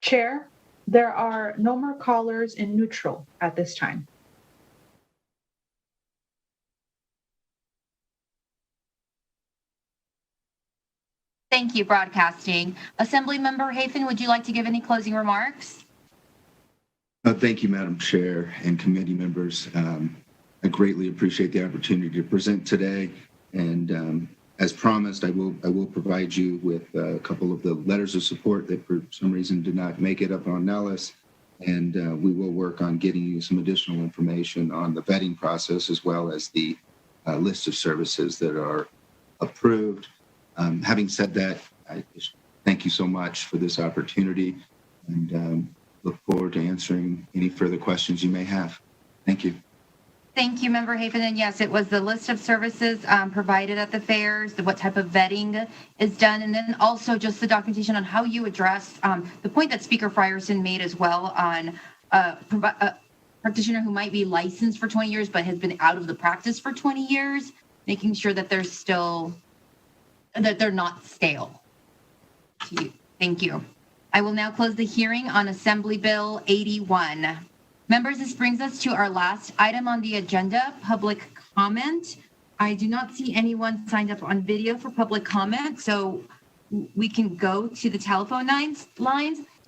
Chair, there are no more callers in neutral at this time. Thank you, Broadcasting. Assemblymember Hafen, would you like to give any closing remarks? Thank you, Madam Chair and committee members. I greatly appreciate the opportunity to present today. And as promised, I will provide you with a couple of the letters of support that for some reason did not make it up on Nellis. And we will work on getting you some additional information on the vetting process as well as the list of services that are approved. Having said that, I thank you so much for this opportunity and look forward to answering any further questions you may have. Thank you. Thank you, Member Hafen. And yes, it was the list of services provided at the fairs, what type of vetting is done, and then also just the documentation on how you address the point that Speaker Frierson made as well on a practitioner who might be licensed for 20 years but has been out of the practice for 20 years, making sure that they're still, that they're not stale. Thank you. I will now close the hearing on Assembly Bill 81. Members, this brings us to our last item on the agenda, public comment. I do not see anyone signed up on video for public comment, so we can go to the telephone lines.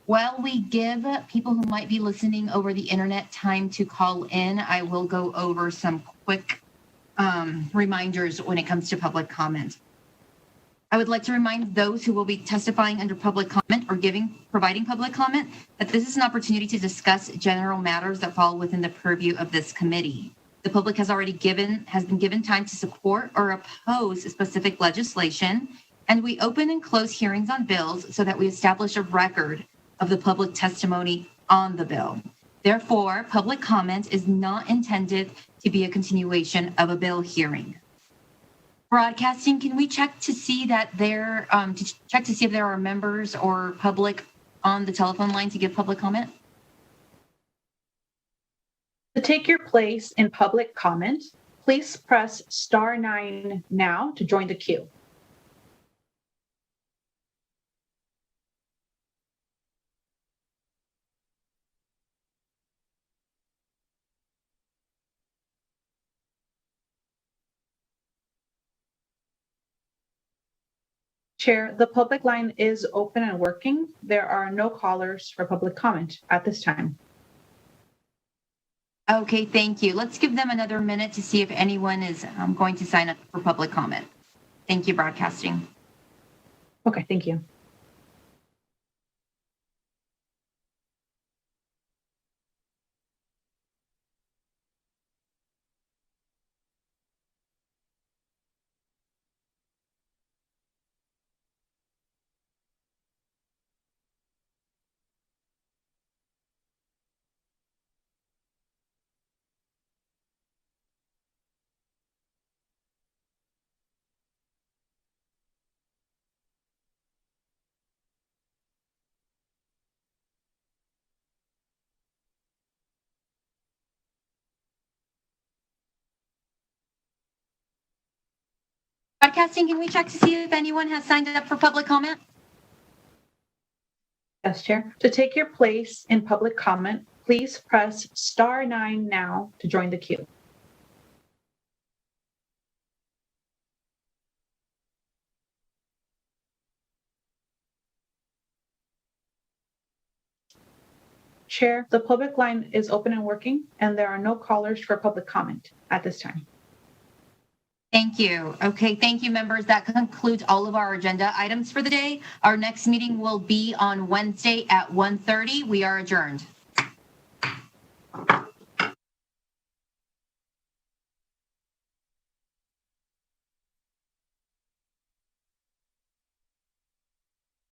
While we give people who might be listening over the internet time to call in, I will go over some quick reminders when it comes to public comment. I would like to remind those who will be testifying under public comment or providing public comment that this is an opportunity to discuss general matters that fall within the purview of this committee. The public has been given time to support or oppose specific legislation, and we open and close hearings on bills so that we establish a record of the public testimony on the bill. Therefore, public comment is not intended to be a continuation of a bill hearing. Broadcasting, can we check to see that to see if there are members or public on the telephone line to give public comment? To take your place in public comment, please press *9 now to join the queue. Chair, the public line is open and working. There are no callers for public comment at this time. Okay, thank you. Let's give them another minute to see if anyone is going to sign up for public comment. Thank you, broadcasting. Okay, thank you. Broadcasting, can we check to see if anyone has signed up for public comment? Yes, Chair. To take your place in public comment, please press *9 now to join the queue. Chair, the public line is open and working, and there are no callers for public comment at this time. Thank you. Okay, thank you, members. That concludes all of our agenda items for the day. Our next meeting will be on Wednesday at 1:30. We are adjourned.